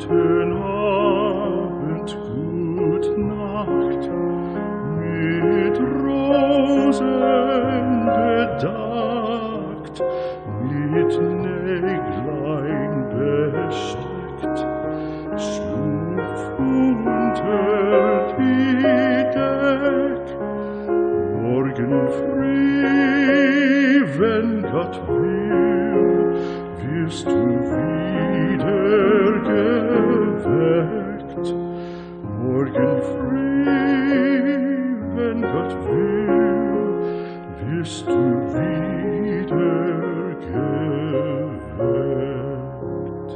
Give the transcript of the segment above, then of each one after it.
Guten Abend, gut Nacht, mit Rosen bedeckt, mit Näglein besteckt, schlupf unter die Deck. Morgen früh, wenn Gott will, wirst du wieder geweckt. Morgen früh, wenn Gott will, wirst du wieder geweckt.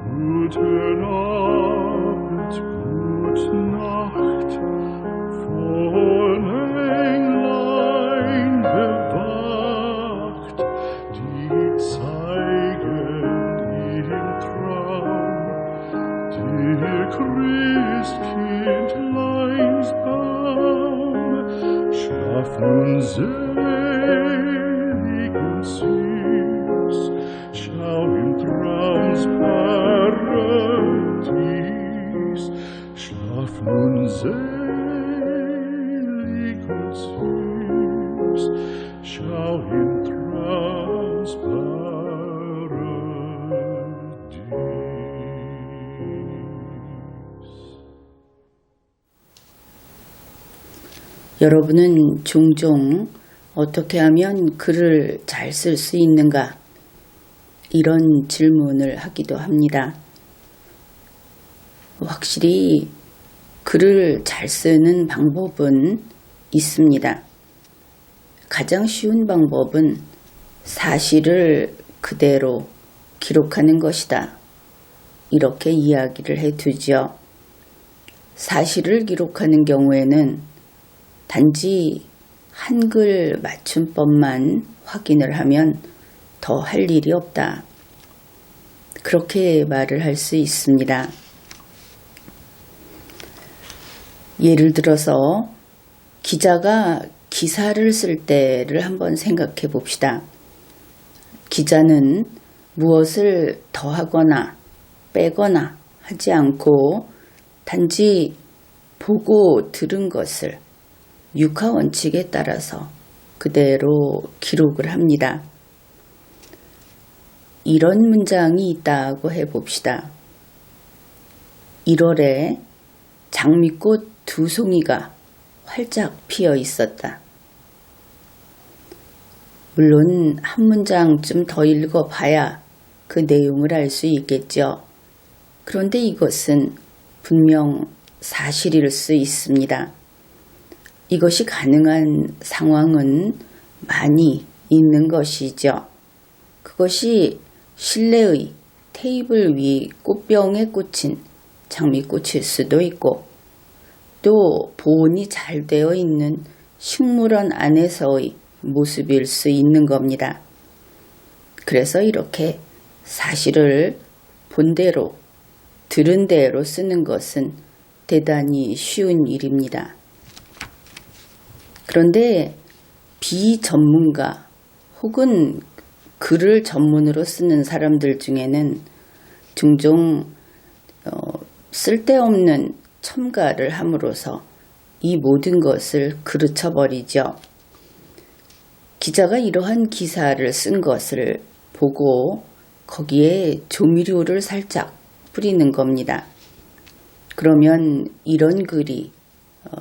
Guten Abend, gute Nacht, von Englein bewacht, die zeigen im Traum dir Christkindleins Baum. Schlaf nun selig und süß, schau im Traums Paradies. Schlaf nun selig und süß, schau im Traums Paradies. 여러분은 종종 어떻게 하면 글을 잘 쓸 수 있는가? 이런 질문을 하기도 합니다. 확실히 글을 잘 쓰는 방법은 있습니다. 가장 쉬운 방법은 사실을 그대로 기록하는 것이다. 이렇게 이야기를 해두죠. 사실을 기록하는 경우에는 단지 한글 맞춤법만 확인을 하면 더 할 일이 없다. 그렇게 말을 할 수 있습니다. 예를 들어서 기자가 기사를 쓸 때를 한번 생각해 봅시다. 기자는 무엇을 더하거나 빼거나 하지 않고 단지 보고 들은 것을 육하 원칙에 따라서 그대로 기록을 합니다. 이런 문장이 있다고 해봅시다. 1월에 장미꽃 2송이가 활짝 피어 있었다. 물론 한 문장쯤 더 읽어봐야 그 내용을 알 수 있겠죠. 그런데 이것은 분명 사실일 수 있습니다. 이것이 가능한 상황은 많이 있는 것이죠. 그것이 실내의 테이블 위 꽃병에 꽂힌 장미꽃일 수도 있고 또 보온이 잘 되어 있는 식물원 안에서의 모습일 수 있는 겁니다. 그래서 이렇게 사실을 본 대로 들은 대로 쓰는 것은 대단히 쉬운 일입니다. 그런데 비전문가 혹은 글을 전문으로 쓰는 사람들 중에는 종종 쓸데없는 첨가를 함으로써 이 모든 것을 그르쳐버리죠. 기자가 이러한 기사를 쓴 것을 보고 거기에 조미료를 살짝 뿌리는 겁니다. 그러면 이런 글이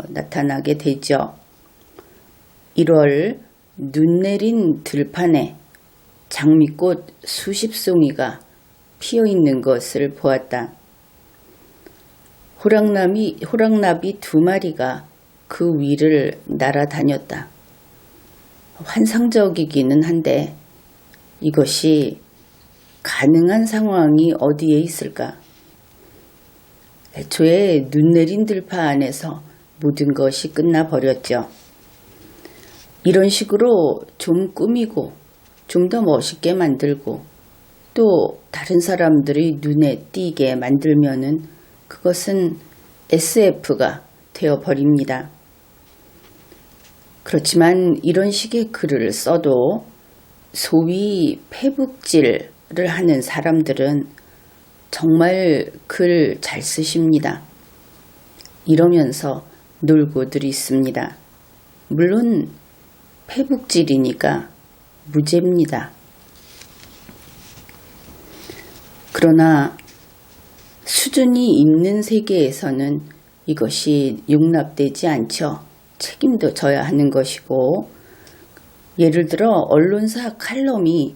나타나게 되죠. 1월 눈 내린 들판에 장미꽃 수십 송이가 피어 있는 것을 보았다. 호랑나비 2마리가 그 위를 날아다녔다. 환상적이기는 한데 이것이 가능한 상황이 어디에 있을까? 애초에 눈 내린 들판 안에서 모든 것이 끝나버렸죠. 이런 식으로 좀 꾸미고 좀 더 멋있게 만들고 또 다른 사람들이 눈에 띄게 만들면은 그것은 SF가 되어버립니다. 그렇지만 이런 식의 글을 써도 소위 페북질을 하는 사람들은 정말 글 잘 쓰십니다. 이러면서 놀고들 있습니다. 물론 페북질이니까 무죄입니다. 그러나 수준이 있는 세계에서는 이것이 용납되지 않죠. 책임도 져야 하는 것이고, 예를 들어 언론사 칼럼이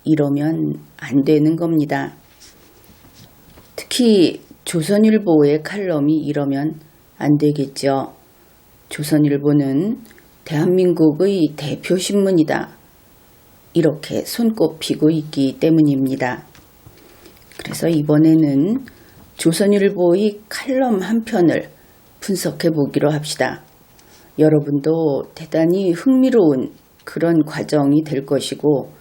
이러면 안 되는 겁니다. 특히 조선일보의 칼럼이 이러면 안 되겠죠. 조선일보는 대한민국의 대표신문이다. 이렇게 손꼽히고 있기 때문입니다. 그래서 이번에는 조선일보의 칼럼 한 편을 분석해 보기로 합시다. 여러분도 대단히 흥미로운 그런 과정이 될 것이고,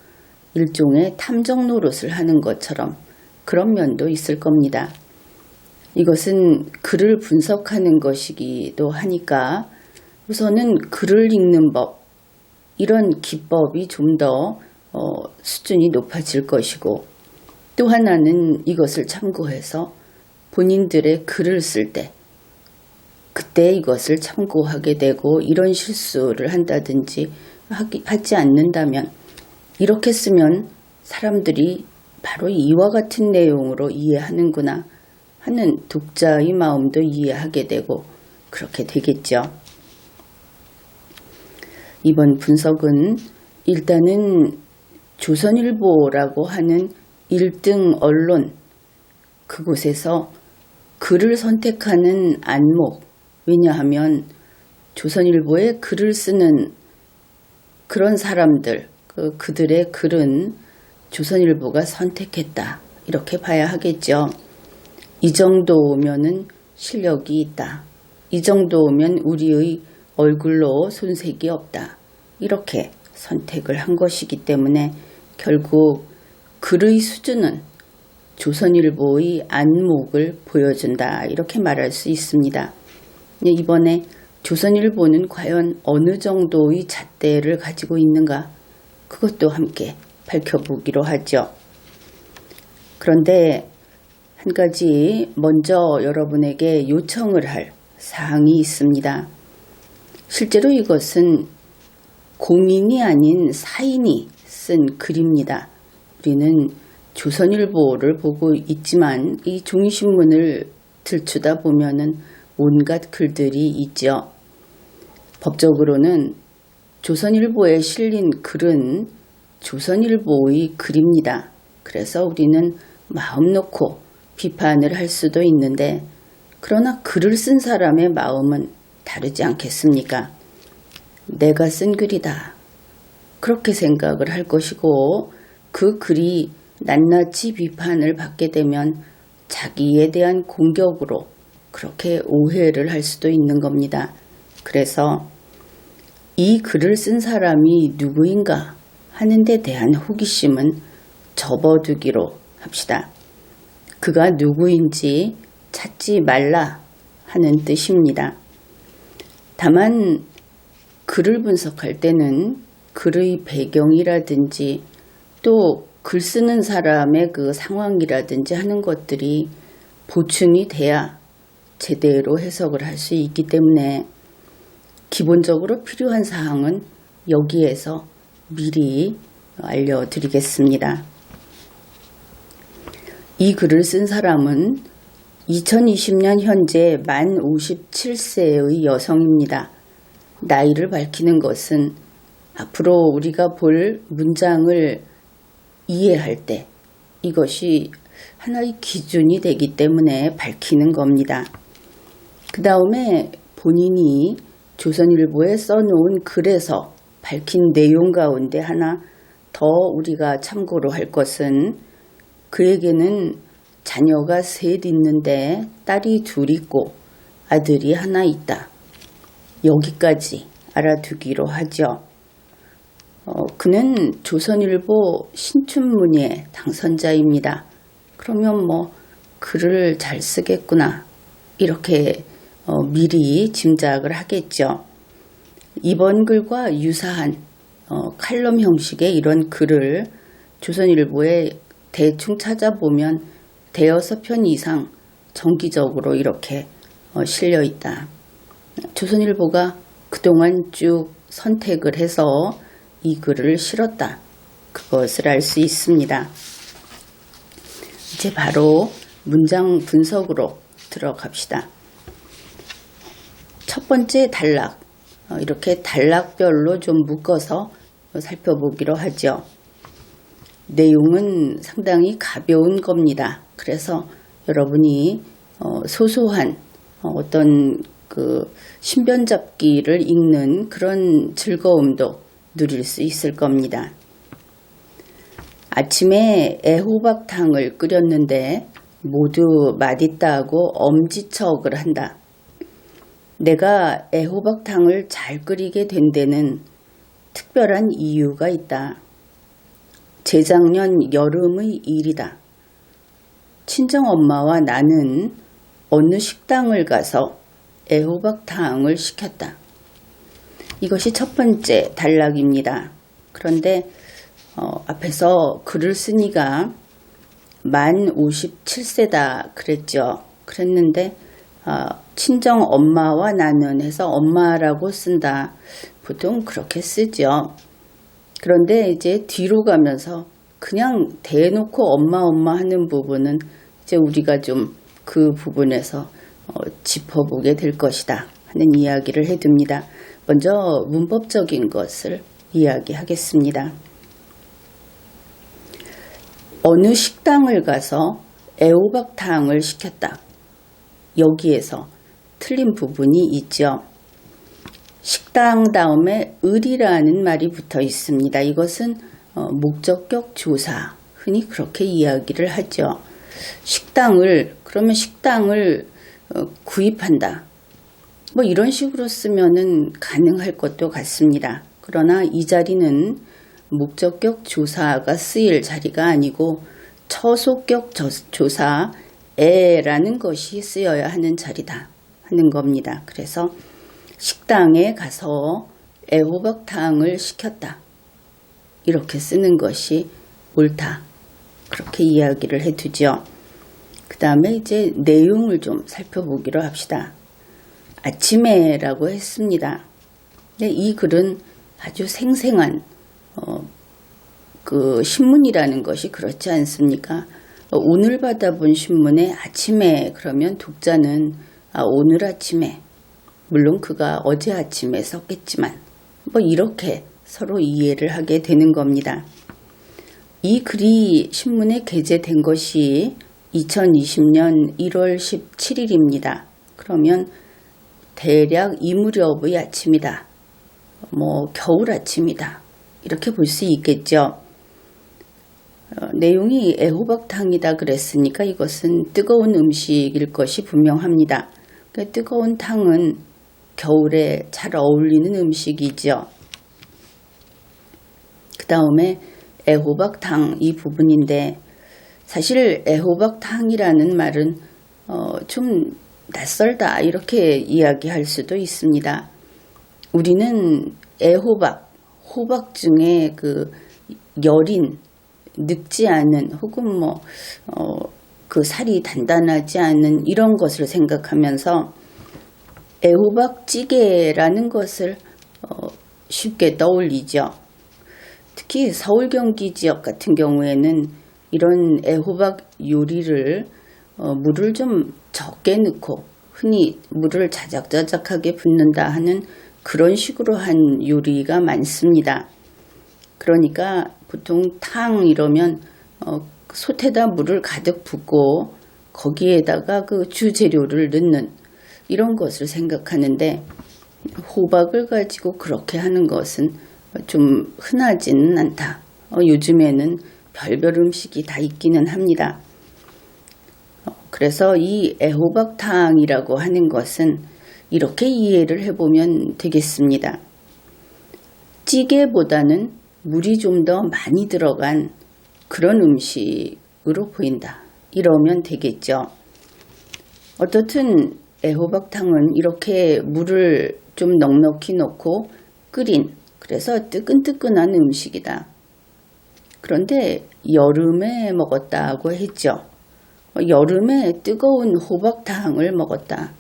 일종의 탐정 노릇을 하는 것처럼 그런 면도 있을 겁니다. 이것은 글을 분석하는 것이기도 하니까 우선은 글을 읽는 법, 이런 기법이 좀 더 수준이 높아질 것이고, 또 하나는 이것을 참고해서 본인들의 글을 쓸 때 그때 이것을 참고하게 되고, 이런 실수를 한다든지 하지 않는다면 이렇게 쓰면 사람들이 바로 이와 같은 내용으로 이해하는구나 하는 독자의 마음도 이해하게 되고 그렇게 되겠죠. 이번 분석은 일단은 조선일보라고 하는 1등 언론, 그곳에서 글을 선택하는 안목, 왜냐하면 조선일보에 글을 쓰는 그런 사람들, 그들의 글은 조선일보가 선택했다, 이렇게 봐야 하겠죠. 이 정도면은 실력이 있다. 이 정도면 우리의 얼굴로 손색이 없다. 이렇게 선택을 한 것이기 때문에 결국 글의 수준은 조선일보의 안목을 보여준다. 이렇게 말할 수 있습니다. 이번에 조선일보는 과연 어느 정도의 잣대를 가지고 있는가? 그것도 함께 밝혀보기로 하죠. 그런데 한 가지 먼저 여러분에게 요청을 할 사항이 있습니다. 실제로 이것은 공인이 아닌 사인이 쓴 글입니다. 우리는 조선일보를 보고 있지만 이 종이신문을 들추다 보면은 온갖 글들이 있죠. 법적으로는 조선일보에 실린 글은 조선일보의 글입니다. 그래서 우리는 마음 놓고 비판을 할 수도 있는데, 그러나 글을 쓴 사람의 마음은 다르지 않겠습니까? 내가 쓴 글이다. 그렇게 생각을 할 것이고, 그 글이 낱낱이 비판을 받게 되면 자기에 대한 공격으로 그렇게 오해를 할 수도 있는 겁니다. 그래서 이 글을 쓴 사람이 누구인가 하는 데 대한 호기심은 접어두기로 합시다. 그가 누구인지 찾지 말라 하는 뜻입니다. 다만 글을 분석할 때는 글의 배경이라든지 또 글 쓰는 사람의 그 상황이라든지 하는 것들이 보충이 돼야 제대로 해석을 할 수 있기 때문에 기본적으로 필요한 사항은 여기에서 미리 알려드리겠습니다. 이 글을 쓴 사람은 2020년 현재 만 57세의 여성입니다. 나이를 밝히는 것은 앞으로 우리가 볼 문장을 이해할 때 이것이 하나의 기준이 되기 때문에 밝히는 겁니다. 그 다음에 본인이 조선일보에 써놓은 글에서 밝힌 내용 가운데 하나 더 우리가 참고로 할 것은, 그에게는 자녀가 셋 있는데 딸이 둘 있고 아들이 하나 있다. 여기까지 알아두기로 하죠. 그는 조선일보 신춘문예 당선자입니다. 그러면 글을 잘 쓰겠구나, 이렇게 미리 짐작을 하겠죠. 이번 글과 유사한 칼럼 형식의 이런 글을 조선일보에 대충 찾아보면 대여섯 편 이상 정기적으로 이렇게 실려 있다. 조선일보가 그동안 쭉 선택을 해서 이 글을 실었다. 그것을 알 수 있습니다. 이제 바로 문장 분석으로 들어갑시다. 첫 번째 단락, 이렇게 단락별로 좀 묶어서 살펴보기로 하죠. 내용은 상당히 가벼운 겁니다. 그래서 여러분이 소소한 어떤 그 신변잡기를 읽는 그런 즐거움도 누릴 수 있을 겁니다. 아침에 애호박탕을 끓였는데 모두 맛있다고 엄지척을 한다. 내가 애호박탕을 잘 끓이게 된 데는 특별한 이유가 있다. 재작년 여름의 일이다. 친정엄마와 나는 어느 식당을 가서 애호박탕을 시켰다. 이것이 첫 번째 단락입니다. 그런데 앞에서 글을 쓰니까 만 57세다 그랬죠. 그랬는데 친정 엄마와 나는 해서 엄마라고 쓴다. 보통 그렇게 쓰죠. 그런데 이제 뒤로 가면서 그냥 대놓고 엄마 하는 부분은 이제 우리가 좀 그 부분에서 짚어보게 될 것이다 하는 이야기를 해둡니다. 먼저 문법적인 것을 이야기하겠습니다. 어느 식당을 가서 애호박탕을 시켰다. 여기에서 틀린 부분이 있죠. 식당 다음에 을이라는 말이 붙어 있습니다. 이것은 목적격 조사, 흔히 그렇게 이야기를 하죠. 그러면 식당을 구입한다. 뭐 이런 식으로 쓰면은 가능할 것도 같습니다. 그러나 이 자리는 목적격 조사가 쓰일 자리가 아니고 처속격 조사 에라는 것이 쓰여야 하는 자리다 하는 겁니다. 그래서 식당에 가서 애호박탕을 시켰다. 이렇게 쓰는 것이 옳다. 그렇게 이야기를 해두죠. 그 다음에 이제 내용을 좀 살펴보기로 합시다. 아침에라고 했습니다. 이 글은 아주 생생한 그 신문이라는 것이 그렇지 않습니까? 오늘 받아본 신문에 아침에 그러면 독자는 오늘 아침에, 물론 그가 어제 아침에 썼겠지만 뭐 이렇게 서로 이해를 하게 되는 겁니다. 이 글이 신문에 게재된 것이 2020년 1월 17일입니다. 그러면 대략 이 무렵의 아침이다. 뭐 겨울 아침이다. 이렇게 볼 수 있겠죠. 내용이 애호박탕이다 그랬으니까 이것은 뜨거운 음식일 것이 분명합니다. 그러니까 뜨거운 탕은 겨울에 잘 어울리는 음식이죠. 그 다음에 애호박탕 이 부분인데 사실 애호박탕이라는 말은 좀 낯설다 이렇게 이야기할 수도 있습니다. 우리는 애호박, 호박 중에 그 여린 늙지 않은 혹은 그 살이 단단하지 않은 이런 것을 생각하면서 애호박찌개라는 것을 쉽게 떠올리죠. 특히 서울 경기 지역 같은 경우에는 이런 애호박 요리를 물을 좀 적게 넣고 흔히 물을 자작자작하게 붓는다 하는 그런 식으로 한 요리가 많습니다. 그러니까 보통 탕 이러면 솥에다 물을 가득 붓고 거기에다가 그 주재료를 넣는 이런 것을 생각하는데 호박을 가지고 그렇게 하는 것은 좀 흔하지는 않다. 요즘에는 별별 음식이 다 있기는 합니다. 그래서 이 애호박탕이라고 하는 것은 이렇게 이해를 해보면 되겠습니다. 찌개보다는 물이 좀 더 많이 들어간 그런 음식으로 보인다. 이러면 되겠죠. 어떻든 애호박탕은 이렇게 물을 좀 넉넉히 넣고 끓인 그래서 뜨끈뜨끈한 음식이다. 그런데 여름에 먹었다고 했죠. 여름에 뜨거운 호박탕을 먹었다.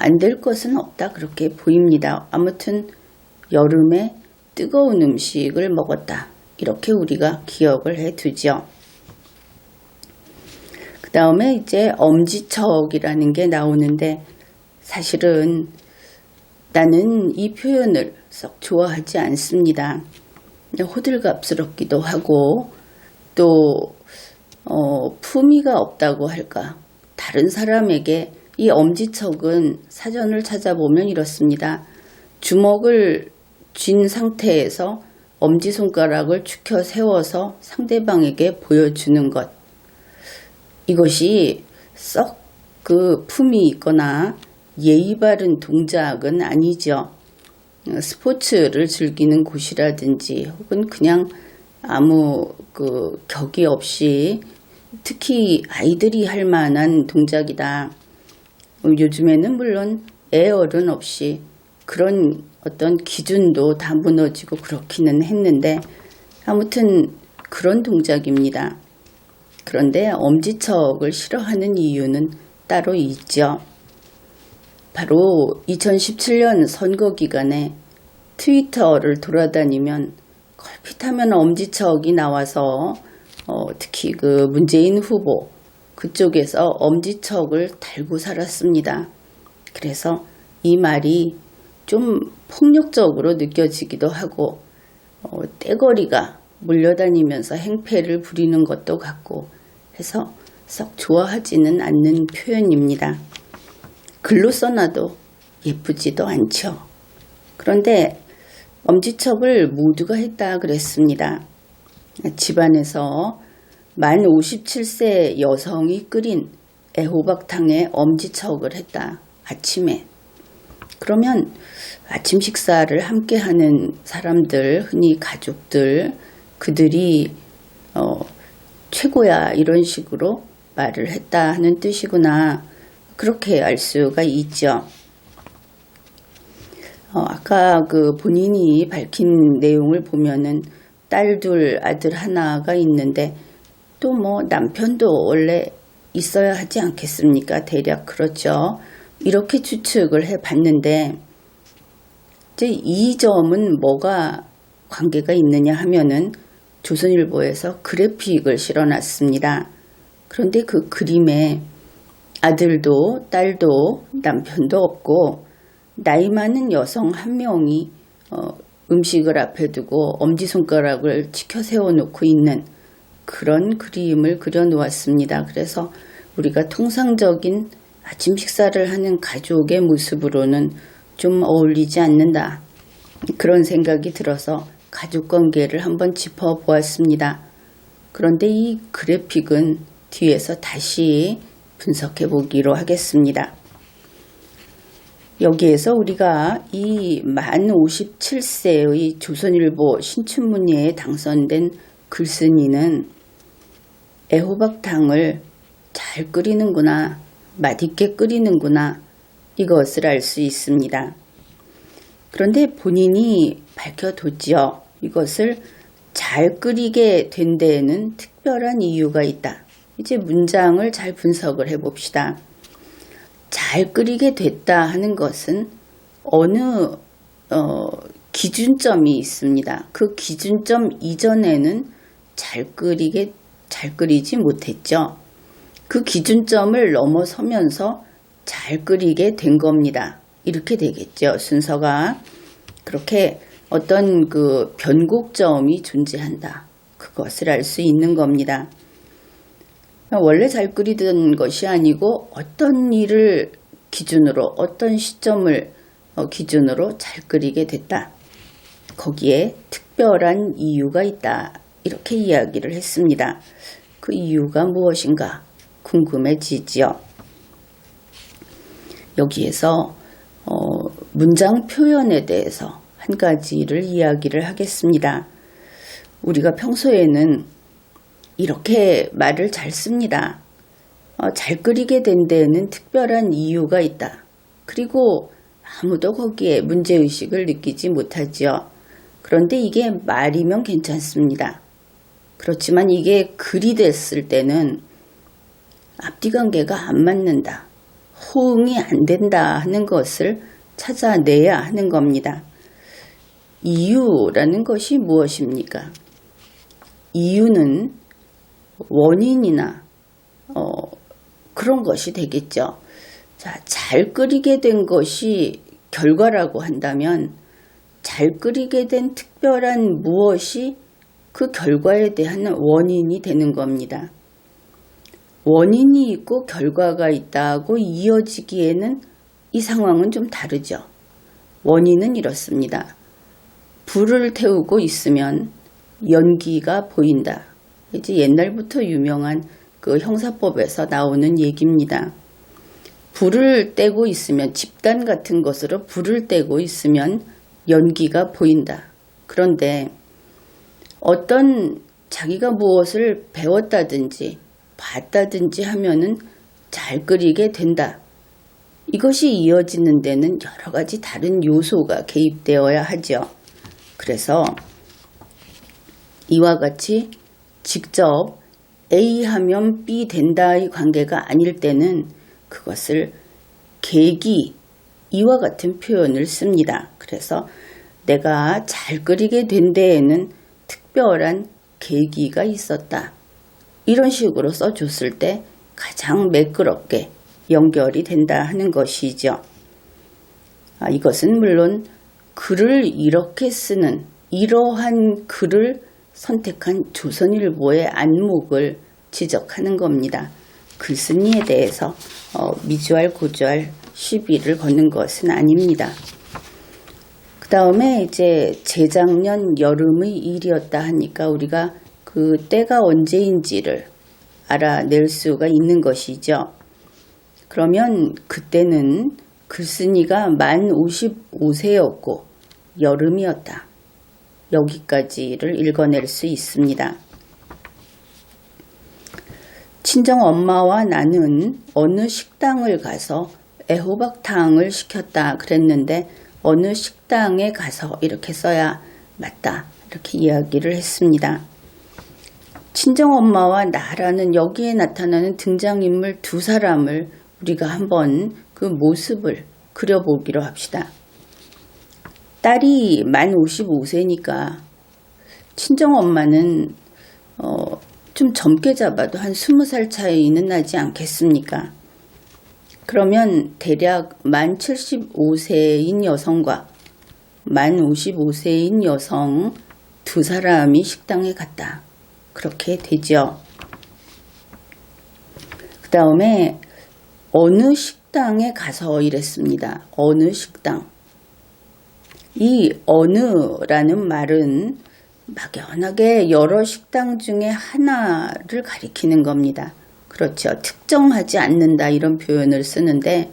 안 될 것은 없다 그렇게 보입니다. 아무튼 여름에 뜨거운 음식을 먹었다. 이렇게 우리가 기억을 해두죠. 그 다음에 이제 엄지척이라는 게 나오는데 사실은 나는 이 표현을 썩 좋아하지 않습니다. 호들갑스럽기도 하고 또 품위가 없다고 할까. 다른 사람에게 이 엄지척은 사전을 찾아보면 이렇습니다. 주먹을 쥔 상태에서 엄지손가락을 축혀 세워서 상대방에게 보여주는 것. 이것이 썩 그 품이 있거나 예의 바른 동작은 아니죠. 스포츠를 즐기는 곳이라든지 혹은 그냥 아무 그 격이 없이 특히 아이들이 할 만한 동작이다. 요즘에는 물론 애어른 없이 그런 어떤 기준도 다 무너지고 그렇기는 했는데 아무튼 그런 동작입니다. 그런데 엄지척을 싫어하는 이유는 따로 있죠. 바로 2017년 선거 기간에 트위터를 돌아다니면 걸핏하면 엄지척이 나와서 특히 그 문재인 후보 그쪽에서 엄지척을 달고 살았습니다. 그래서 이 말이 좀 폭력적으로 느껴지기도 하고 떼거리가 몰려다니면서 행패를 부리는 것도 같고 해서 썩 좋아하지는 않는 표현입니다. 글로 써놔도 예쁘지도 않죠. 그런데 엄지척을 모두가 했다 그랬습니다. 집안에서 만 57세 여성이 끓인 애호박탕에 엄지척을 했다. 아침에. 그러면 아침 식사를 함께 하는 사람들, 흔히 가족들, 그들이 최고야 이런 식으로 말을 했다 하는 뜻이구나. 그렇게 알 수가 있죠. 아까 그 본인이 밝힌 내용을 보면은 딸 둘, 아들 하나가 있는데 또 남편도 원래 있어야 하지 않겠습니까? 대략 그렇죠. 이렇게 추측을 해봤는데 이제 이 점은 뭐가 관계가 있느냐 하면은 조선일보에서 그래픽을 실어놨습니다. 그런데 그 그림에 아들도 딸도 남편도 없고 나이 많은 여성 한 명이 음식을 앞에 두고 엄지손가락을 치켜 세워놓고 있는 그런 그림을 그려놓았습니다. 그래서 우리가 통상적인 아침 식사를 하는 가족의 모습으로는 좀 어울리지 않는다. 그런 생각이 들어서 가족관계를 한번 짚어보았습니다. 그런데 이 그래픽은 뒤에서 다시 분석해 보기로 하겠습니다. 여기에서 우리가 이 만 57세의 조선일보 신춘문예에 당선된 글쓴이는 애호박탕을 잘 끓이는구나, 맛있게 끓이는구나 이것을 알 수 있습니다. 그런데 본인이 밝혀뒀죠. 이것을 잘 끓이게 된 데에는 특별한 이유가 있다. 이제 문장을 잘 분석을 해봅시다. 잘 끓이게 됐다 하는 것은 어느 기준점이 있습니다. 그 기준점 이전에는 잘 끓이지 못했죠. 그 기준점을 넘어서면서 잘 끓이게 된 겁니다. 이렇게 되겠죠. 순서가. 그렇게 어떤 그 변곡점이 존재한다. 그것을 알 수 있는 겁니다. 원래 잘 끓이던 것이 아니고 어떤 일을 기준으로 어떤 시점을 기준으로 잘 끓이게 됐다. 거기에 특별한 이유가 있다. 이렇게 이야기를 했습니다. 그 이유가 무엇인가 궁금해지지요. 여기에서 문장 표현에 대해서 한 가지를 이야기를 하겠습니다. 우리가 평소에는 이렇게 말을 잘 씁니다. 잘 끓이게 된 데에는 특별한 이유가 있다. 그리고 아무도 거기에 문제의식을 느끼지 못하지요. 그런데 이게 말이면 괜찮습니다. 그렇지만 이게 글이 됐을 때는 앞뒤 관계가 안 맞는다, 호응이 안 된다 하는 것을 찾아내야 하는 겁니다. 이유라는 것이 무엇입니까? 이유는 원인이나 그런 것이 되겠죠. 자, 잘 끓이게 된 것이 결과라고 한다면 잘 끓이게 된 특별한 무엇이 그 결과에 대한 원인이 되는 겁니다. 원인이 있고 결과가 있다고 이어지기에는 이 상황은 좀 다르죠. 원인은 이렇습니다. 불을 태우고 있으면 연기가 보인다. 이제 옛날부터 유명한 그 형사법에서 나오는 얘기입니다. 불을 떼고 있으면, 집단 같은 것으로 불을 떼고 있으면 연기가 보인다. 그런데 어떤 자기가 무엇을 배웠다든지 봤다든지 하면은 잘 끓이게 된다. 이것이 이어지는 데는 여러 가지 다른 요소가 개입되어야 하죠. 그래서 이와 같이 직접 A 하면 B 된다의 관계가 아닐 때는 그것을 계기, 이와 같은 표현을 씁니다. 그래서 내가 잘 끓이게 된 데에는 특별한 계기가 있었다. 이런 식으로 써줬을 때 가장 매끄럽게 연결이 된다 하는 것이죠. 이것은 물론 글을 이렇게 쓰는, 이러한 글을 선택한 조선일보의 안목을 지적하는 겁니다. 글쓴이에 대해서 미주알 고주알 시비를 거는 것은 아닙니다. 그 다음에 이제 재작년 여름의 일이었다 하니까 우리가 그 때가 언제인지를 알아낼 수가 있는 것이죠. 그러면 그때는 글쓴이가 만 55세였고 여름이었다. 여기까지를 읽어낼 수 있습니다. 친정엄마와 나는 어느 식당을 가서 애호박탕을 시켰다 그랬는데 어느 식당에 가서 이렇게 써야 맞다. 이렇게 이야기를 했습니다. 친정엄마와 나라는 여기에 나타나는 등장인물 두 사람을 우리가 한번 그 모습을 그려보기로 합시다. 딸이 만 55세니까 친정엄마는 좀 젊게 잡아도 한 20살 차이는 나지 않겠습니까? 그러면 대략 만 75세인 여성과 만 55세인 여성 두 사람이 식당에 갔다. 그렇게 되죠. 그 다음에 어느 식당에 가서 이랬습니다. 어느 식당. 이 어느라는 말은 막연하게 여러 식당 중에 하나를 가리키는 겁니다. 그렇죠. 특정하지 않는다 이런 표현을 쓰는데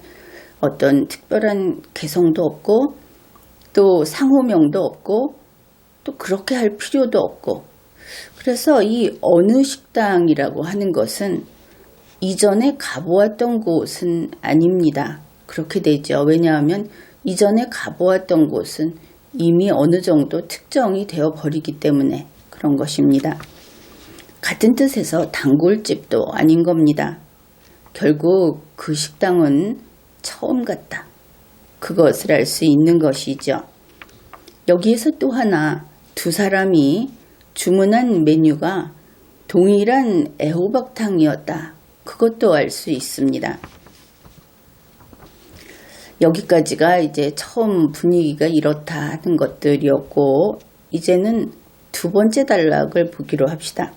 어떤 특별한 개성도 없고 또 상호명도 없고 또 그렇게 할 필요도 없고, 그래서 이 어느 식당이라고 하는 것은 이전에 가보았던 곳은 아닙니다. 그렇게 되죠. 왜냐하면 이전에 가보았던 곳은 이미 어느 정도 특정이 되어 버리기 때문에 그런 것입니다. 같은 뜻에서 단골집도 아닌 겁니다. 결국 그 식당은 처음 갔다. 그것을 알 수 있는 것이죠. 여기에서 또 하나 두 사람이 주문한 메뉴가 동일한 애호박탕이었다. 그것도 알 수 있습니다. 여기까지가 이제 처음 분위기가 이렇다 하는 것들이었고, 이제는 두 번째 단락을 보기로 합시다.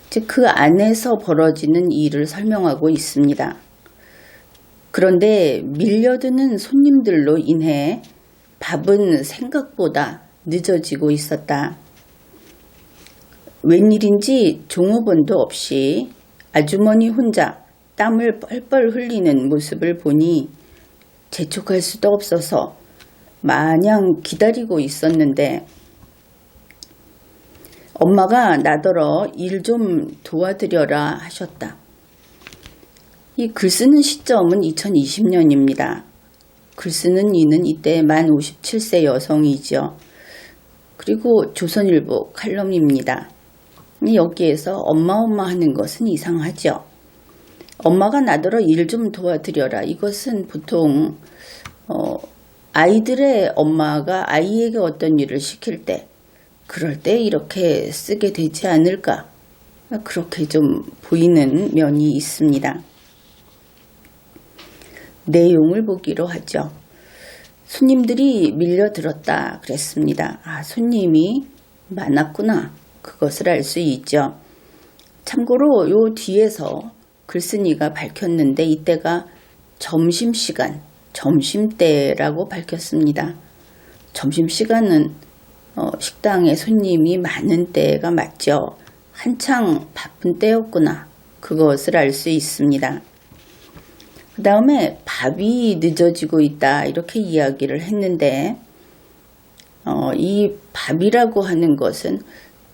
즉 그 안에서 벌어지는 일을 설명하고 있습니다. 그런데 밀려드는 손님들로 인해 밥은 생각보다 늦어지고 있었다. 웬일인지 종업원도 없이 아주머니 혼자 땀을 뻘뻘 흘리는 모습을 보니 재촉할 수도 없어서 마냥 기다리고 있었는데 엄마가 나더러 일 좀 도와드려라 하셨다. 이 글 쓰는 시점은 2020년입니다. 글 쓰는 이는 이때 만 57세 여성이죠. 그리고 조선일보 칼럼입니다. 여기에서 엄마 하는 것은 이상하죠. 엄마가 나더러 일 좀 도와드려라. 이것은 보통 아이들의 엄마가 아이에게 어떤 일을 시킬 때 그럴 때 이렇게 쓰게 되지 않을까. 그렇게 좀 보이는 면이 있습니다. 내용을 보기로 하죠. 손님들이 밀려들었다 그랬습니다. 손님이 많았구나. 그것을 알 수 있죠. 참고로 요 뒤에서 글쓴이가 밝혔는데 이때가 점심시간, 점심때라고 밝혔습니다. 점심시간은 식당에 손님이 많은 때가 맞죠. 한창 바쁜 때였구나. 그것을 알 수 있습니다. 그 다음에 밥이 늦어지고 있다 이렇게 이야기를 했는데 이 밥이라고 하는 것은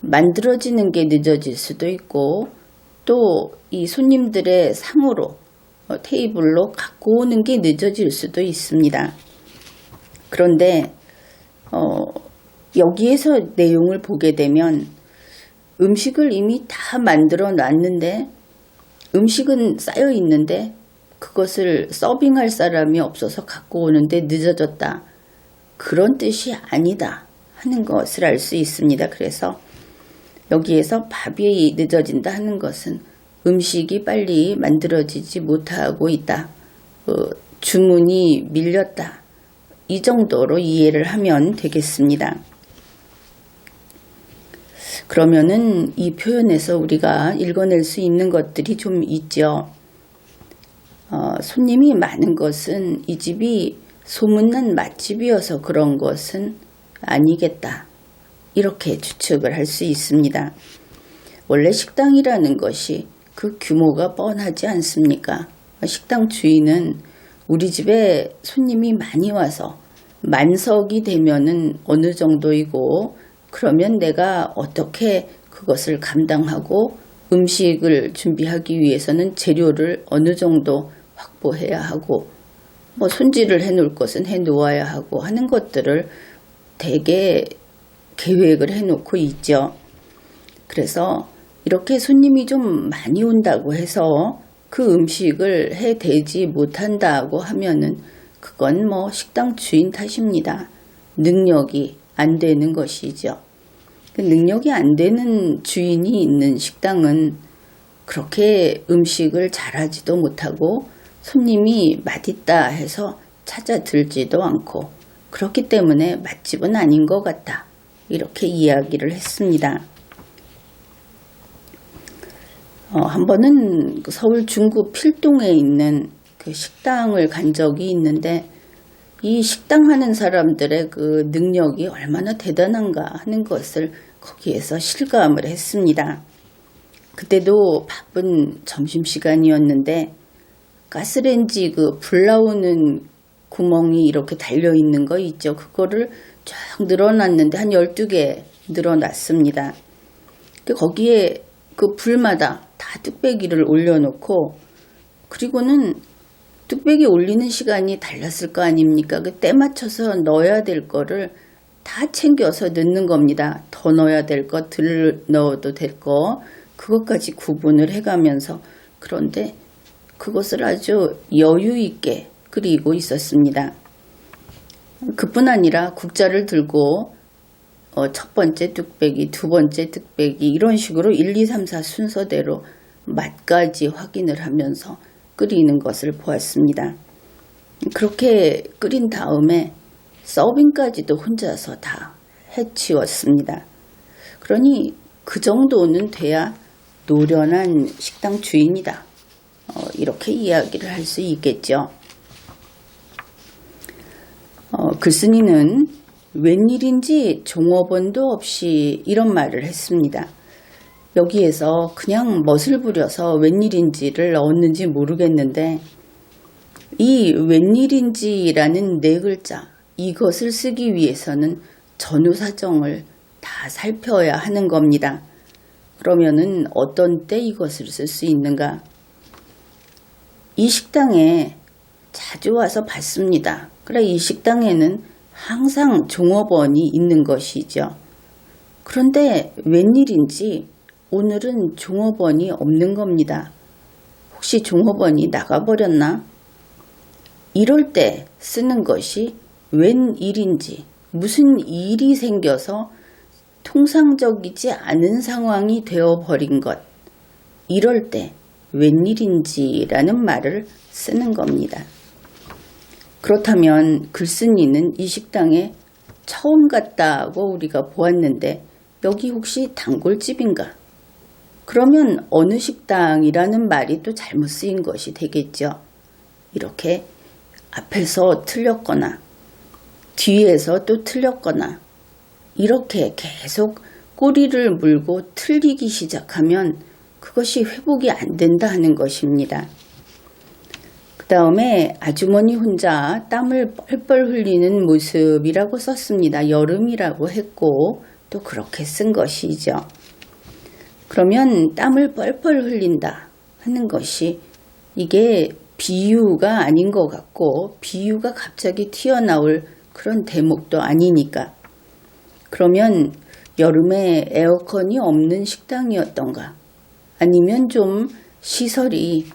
만들어지는 게 늦어질 수도 있고 또 이 손님들의 상으로 테이블로 갖고 오는 게 늦어질 수도 있습니다. 그런데 여기에서 내용을 보게 되면 음식을 이미 다 만들어 놨는데 음식은 쌓여 있는데 그것을 서빙할 사람이 없어서 갖고 오는데 늦어졌다. 그런 뜻이 아니다 하는 것을 알 수 있습니다. 그래서 여기에서 밥이 늦어진다 하는 것은 음식이 빨리 만들어지지 못하고 있다. 주문이 밀렸다. 이 정도로 이해를 하면 되겠습니다. 그러면은 이 표현에서 우리가 읽어낼 수 있는 것들이 좀 있죠. 손님이 많은 것은 이 집이 소문난 맛집이어서 그런 것은 아니겠다. 이렇게 추측을 할 수 있습니다. 원래 식당이라는 것이 그 규모가 뻔하지 않습니까? 식당 주인은 우리 집에 손님이 많이 와서 만석이 되면은 어느 정도이고 그러면 내가 어떻게 그것을 감당하고 음식을 준비하기 위해서는 재료를 어느 정도 확보해야 하고 손질을 해놓을 것은 해놓아야 하고 하는 것들을 대개 계획을 해놓고 있죠. 그래서 이렇게 손님이 좀 많이 온다고 해서 그 음식을 해대지 못한다고 하면은 그건 식당 주인 탓입니다. 능력이 안 되는 것이죠. 그 능력이 안 되는 주인이 있는 식당은 그렇게 음식을 잘하지도 못하고 손님이 맛있다 해서 찾아들지도 않고 그렇기 때문에 맛집은 아닌 것 같다. 이렇게 이야기를 했습니다. 한 번은 서울 중구 필동에 있는 그 식당을 간 적이 있는데 이 식당 하는 사람들의 그 능력이 얼마나 대단한가 하는 것을 거기에서 실감을 했습니다. 그때도 바쁜 점심시간이었는데 가스레인지 그 불 나오는 구멍이 이렇게 달려있는 거 있죠. 그거를 쫙 늘어놨는데 한 12개 늘어났습니다. 거기에 그 불마다 다 뚝배기를 올려놓고 그리고는 뚝배기 올리는 시간이 달랐을 거 아닙니까? 그 때 맞춰서 넣어야 될 거를 다 챙겨서 넣는 겁니다. 더 넣어야 될 거, 덜 넣어도 될 거, 그것까지 구분을 해가면서 그런데 그것을 아주 여유 있게 끓이고 있었습니다. 그뿐 아니라 국자를 들고 첫 번째 뚝배기, 두 번째 뚝배기 이런 식으로 1, 2, 3, 4 순서대로 맛까지 확인을 하면서 끓이는 것을 보았습니다. 그렇게 끓인 다음에 서빙까지도 혼자서 다 해치웠습니다. 그러니 그 정도는 돼야 노련한 식당 주인이다. 이렇게 이야기를 할 수 있겠죠. 글쓴이는 웬일인지 종업원도 없이 이런 말을 했습니다. 여기에서 그냥 멋을 부려서 웬일인지를 넣었는지 모르겠는데 이 웬일인지라는 네 글자 이것을 쓰기 위해서는 전후 사정을 다 살펴야 하는 겁니다. 그러면은 어떤 때 이것을 쓸 수 있는가? 이 식당에 자주 와서 봤습니다. 그래 이 식당에는 항상 종업원이 있는 것이죠. 그런데 웬일인지 오늘은 종업원이 없는 겁니다. 혹시 종업원이 나가버렸나? 이럴 때 쓰는 것이 웬일인지, 무슨 일이 생겨서 통상적이지 않은 상황이 되어버린 것, 이럴 때 웬일인지라는 말을 쓰는 겁니다. 그렇다면 글쓴이는 이 식당에 처음 갔다고 우리가 보았는데 여기 혹시 단골집인가? 그러면 어느 식당이라는 말이 또 잘못 쓰인 것이 되겠죠. 이렇게 앞에서 틀렸거나 뒤에서 또 틀렸거나 이렇게 계속 꼬리를 물고 틀리기 시작하면 그것이 회복이 안 된다 하는 것입니다. 그 다음에 아주머니 혼자 땀을 뻘뻘 흘리는 모습이라고 썼습니다. 여름이라고 했고 또 그렇게 쓴 것이죠. 그러면 땀을 뻘뻘 흘린다 하는 것이 이게 비유가 아닌 것 같고 비유가 갑자기 튀어나올 그런 대목도 아니니까. 그러면 여름에 에어컨이 없는 식당이었던가 아니면 좀 시설이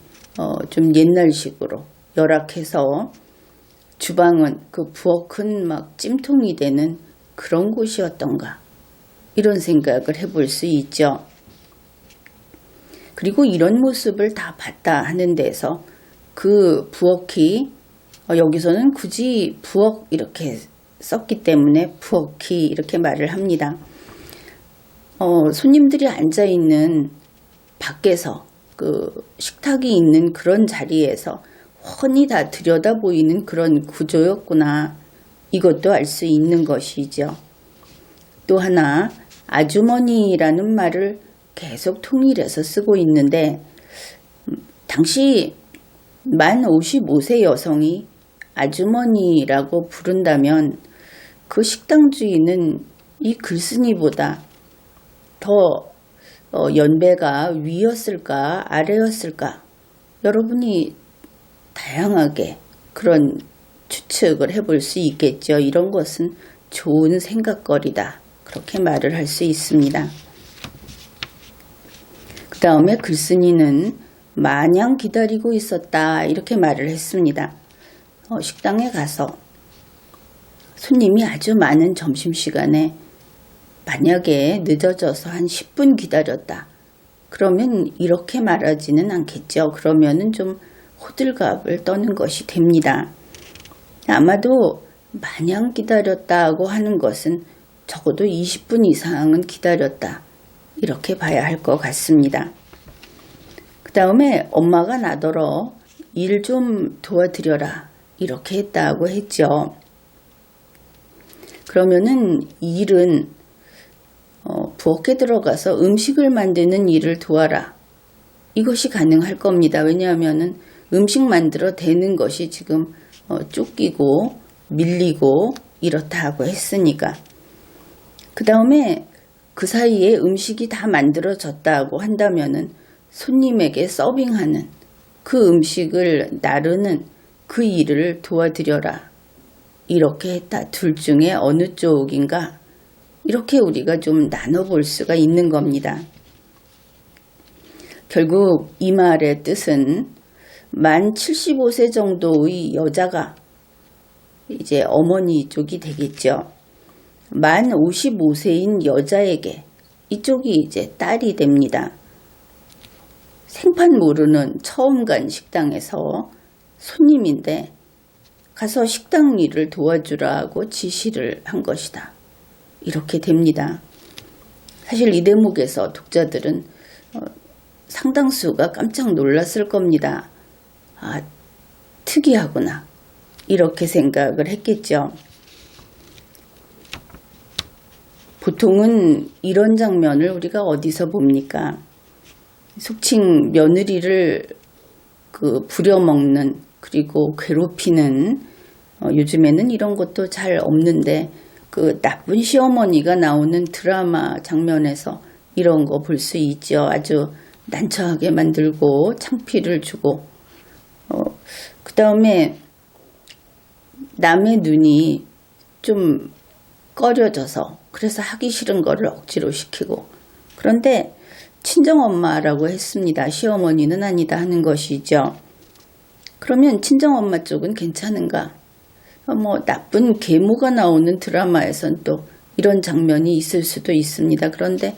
좀 옛날식으로 열악해서 주방은 그 부엌은 막 찜통이 되는 그런 곳이었던가 이런 생각을 해볼 수 있죠. 그리고 이런 모습을 다 봤다 하는 데서 그 부엌이 여기서는 굳이 부엌 이렇게 썼기 때문에 부엌이 이렇게 말을 합니다. 손님들이 앉아있는 밖에서 그 식탁이 있는 그런 자리에서 훤히 다 들여다 보이는 그런 구조였구나. 이것도 알 수 있는 것이죠. 또 하나 아주머니라는 말을 계속 통일해서 쓰고 있는데 당시 만 55세 여성이 아주머니라고 부른다면 그 식당 주인은 이 글쓴이보다 더 연배가 위였을까 아래였을까 여러분이 다양하게 그런 추측을 해볼 수 있겠죠. 이런 것은 좋은 생각거리다. 그렇게 말을 할 수 있습니다. 그 다음에 글쓴이는 마냥 기다리고 있었다. 이렇게 말을 했습니다. 식당에 가서 손님이 아주 많은 점심시간에 만약에 늦어져서 한 10분 기다렸다. 그러면 이렇게 말하지는 않겠죠. 그러면은 좀 호들갑을 떠는 것이 됩니다. 아마도 마냥 기다렸다고 하는 것은 적어도 20분 이상은 기다렸다. 이렇게 봐야 할 것 같습니다. 그 다음에 엄마가 나더러 일 좀 도와드려라. 이렇게 했다고 했죠. 그러면은 일은 부엌에 들어가서 음식을 만드는 일을 도와라. 이것이 가능할 겁니다. 왜냐하면은 음식 만들어 대는 것이 지금 쫓기고 밀리고 이렇다고 했으니까. 그 다음에 그 사이에 음식이 다 만들어졌다고 한다면은 손님에게 서빙하는 그 음식을 나르는 그 일을 도와드려라. 이렇게 했다. 둘 중에 어느 쪽인가? 이렇게 우리가 좀 나눠볼 수가 있는 겁니다. 결국 이 말의 뜻은 만 75세 정도의 여자가 이제 어머니 쪽이 되겠죠. 만 55세인 여자에게 이쪽이 이제 딸이 됩니다. 생판 모르는 처음 간 식당에서 손님인데 가서 식당 일을 도와주라고 지시를 한 것이다. 이렇게 됩니다. 사실 이 대목에서 독자들은 상당수가 깜짝 놀랐을 겁니다. 아, 특이하구나. 이렇게 생각을 했겠죠. 보통은 이런 장면을 우리가 어디서 봅니까? 속칭 며느리를 부려먹는 그리고 괴롭히는 요즘에는 이런 것도 잘 없는데 그 나쁜 시어머니가 나오는 드라마 장면에서 이런 거 볼 수 있죠. 아주 난처하게 만들고 창피를 주고 그 다음에 남의 눈이 좀 꺼려져서 그래서 하기 싫은 거를 억지로 시키고, 그런데 친정엄마라고 했습니다. 시어머니는 아니다 하는 것이죠. 그러면 친정엄마 쪽은 괜찮은가? 나쁜 계모가 나오는 드라마에선 또 이런 장면이 있을 수도 있습니다. 그런데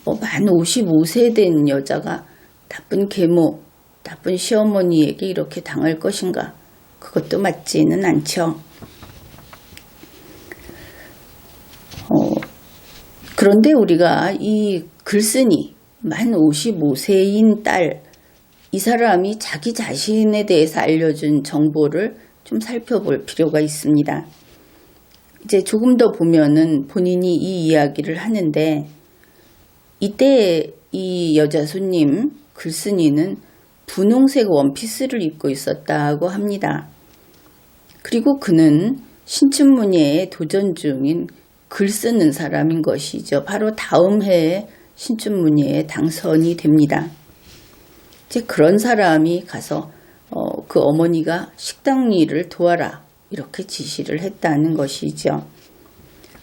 만 55세 된 여자가 나쁜 계모, 나쁜 시어머니에게 이렇게 당할 것인가? 그것도 맞지는 않죠. 그런데 우리가 이 글쓴이 만 55세인 딸, 이 사람이 자기 자신에 대해서 알려준 정보를 좀 살펴볼 필요가 있습니다. 이제 조금 더 보면은 본인이 이 이야기를 하는데, 이때 이 여자 손님 글쓴이는 분홍색 원피스를 입고 있었다고 합니다. 그리고 그는 신춘문예에 도전 중인 글 쓰는 사람인 것이죠. 바로 다음 해에 신춘문예에 당선이 됩니다. 이제 그런 사람이 가서 그 어머니가 식당 일을 도와라 이렇게 지시를 했다는 것이죠.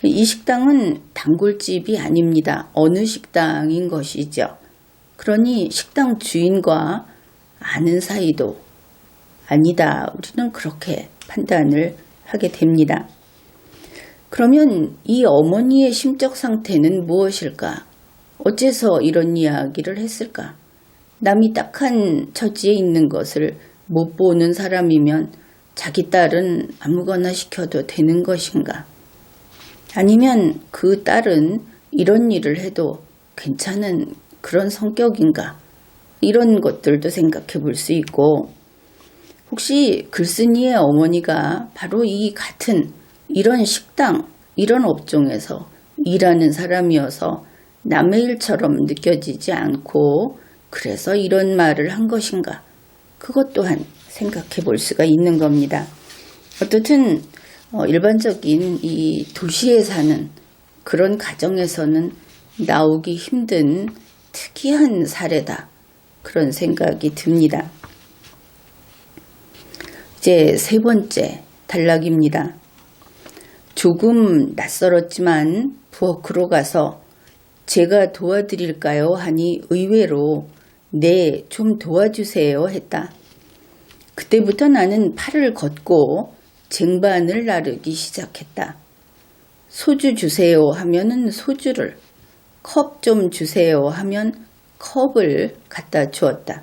이 식당은 단골집이 아닙니다. 어느 식당인 것이죠. 그러니 식당 주인과 아는 사이도 아니다. 우리는 그렇게 판단을 하게 됩니다. 그러면 이 어머니의 심적 상태는 무엇일까? 어째서 이런 이야기를 했을까? 남이 딱한 처지에 있는 것을 못 보는 사람이면 자기 딸은 아무거나 시켜도 되는 것인가? 아니면 그 딸은 이런 일을 해도 괜찮은 그런 성격인가? 이런 것들도 생각해 볼 수 있고, 혹시 글쓴이의 어머니가 바로 이 같은 이런 식당, 이런 업종에서 일하는 사람이어서 남의 일처럼 느껴지지 않고 그래서 이런 말을 한 것인가? 그것 또한 생각해 볼 수가 있는 겁니다. 어떻든 일반적인 이 도시에 사는 그런 가정에서는 나오기 힘든 특이한 사례다. 그런 생각이 듭니다. 이제 세 번째 단락입니다. 조금 낯설었지만 부엌으로 가서 제가 도와드릴까요? 하니 의외로 네, 좀 도와주세요 했다. 그때부터 나는 팔을 걷고 쟁반을 나르기 시작했다. 소주 주세요 하면은 소주를, 컵 좀 주세요 하면 컵을 갖다 주었다.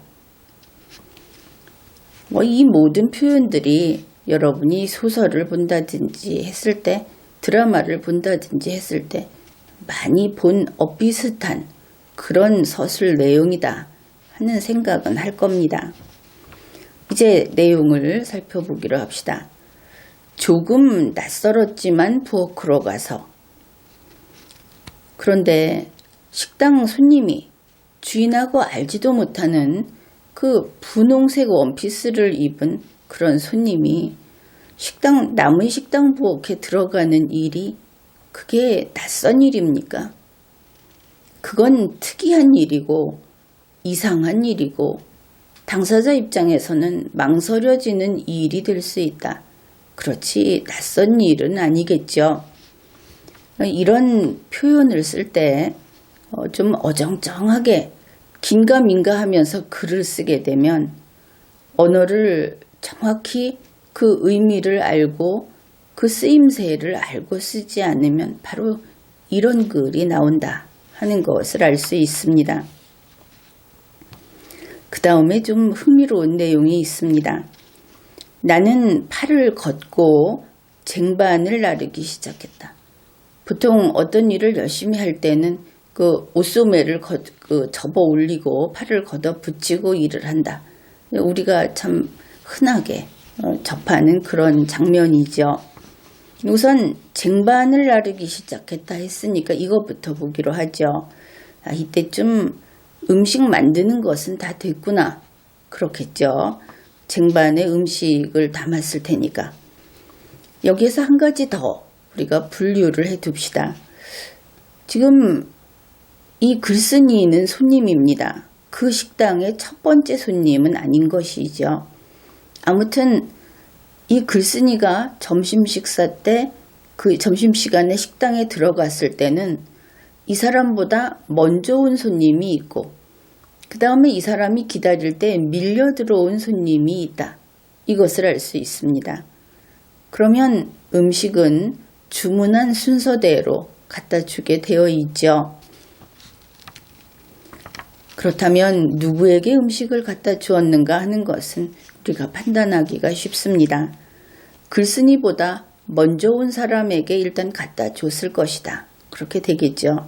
이 모든 표현들이 여러분이 소설을 본다든지 했을 때, 드라마를 본다든지 했을 때 많이 본 비슷한 그런 서술 내용이다 하는 생각은 할 겁니다. 이제 내용을 살펴보기로 합시다. 조금 낯설었지만 부엌으로 가서. 그런데 식당 손님이 주인하고 알지도 못하는 그 분홍색 원피스를 입은 그런 손님이 남의 식당 부엌에 들어가는 일이 그게 낯선 일입니까? 그건 특이한 일이고 이상한 일이고 당사자 입장에서는 망설여지는 일이 될 수 있다. 그렇지 낯선 일은 아니겠죠. 이런 표현을 쓸 때 좀 어정쩡하게 긴가민가 하면서 글을 쓰게 되면 언어를 정확히 그 의미를 알고 그 쓰임새를 알고 쓰지 않으면 바로 이런 글이 나온다 하는 것을 알 수 있습니다. 그 다음에 좀 흥미로운 내용이 있습니다. 나는 팔을 걷고 쟁반을 나르기 시작했다. 보통 어떤 일을 열심히 할 때는 그 옷소매를 접어 올리고 팔을 걷어 붙이고 일을 한다. 우리가 참 흔하게 접하는 그런 장면이죠. 우선 쟁반을 나르기 시작했다 했으니까 이것부터 보기로 하죠. 이때쯤 음식 만드는 것은 다 됐구나. 그렇겠죠. 쟁반에 음식을 담았을 테니까. 여기에서 한 가지 더 우리가 분류를 해 둡시다. 지금 이 글쓴이는 손님입니다. 그 식당의 첫 번째 손님은 아닌 것이죠. 아무튼 이 글쓴이가 점심 식사 때 그 점심시간에 식당에 들어갔을 때는 이 사람보다 먼저 온 손님이 있고 그 다음에 이 사람이 기다릴 때 밀려 들어온 손님이 있다. 이것을 알 수 있습니다. 그러면 음식은 주문한 순서대로 갖다 주게 되어 있죠. 그렇다면 누구에게 음식을 갖다 주었는가 하는 것은 우리가 판단하기가 쉽습니다. 글쓴이보다 먼저 온 사람에게 일단 갖다 줬을 것이다. 그렇게 되겠죠.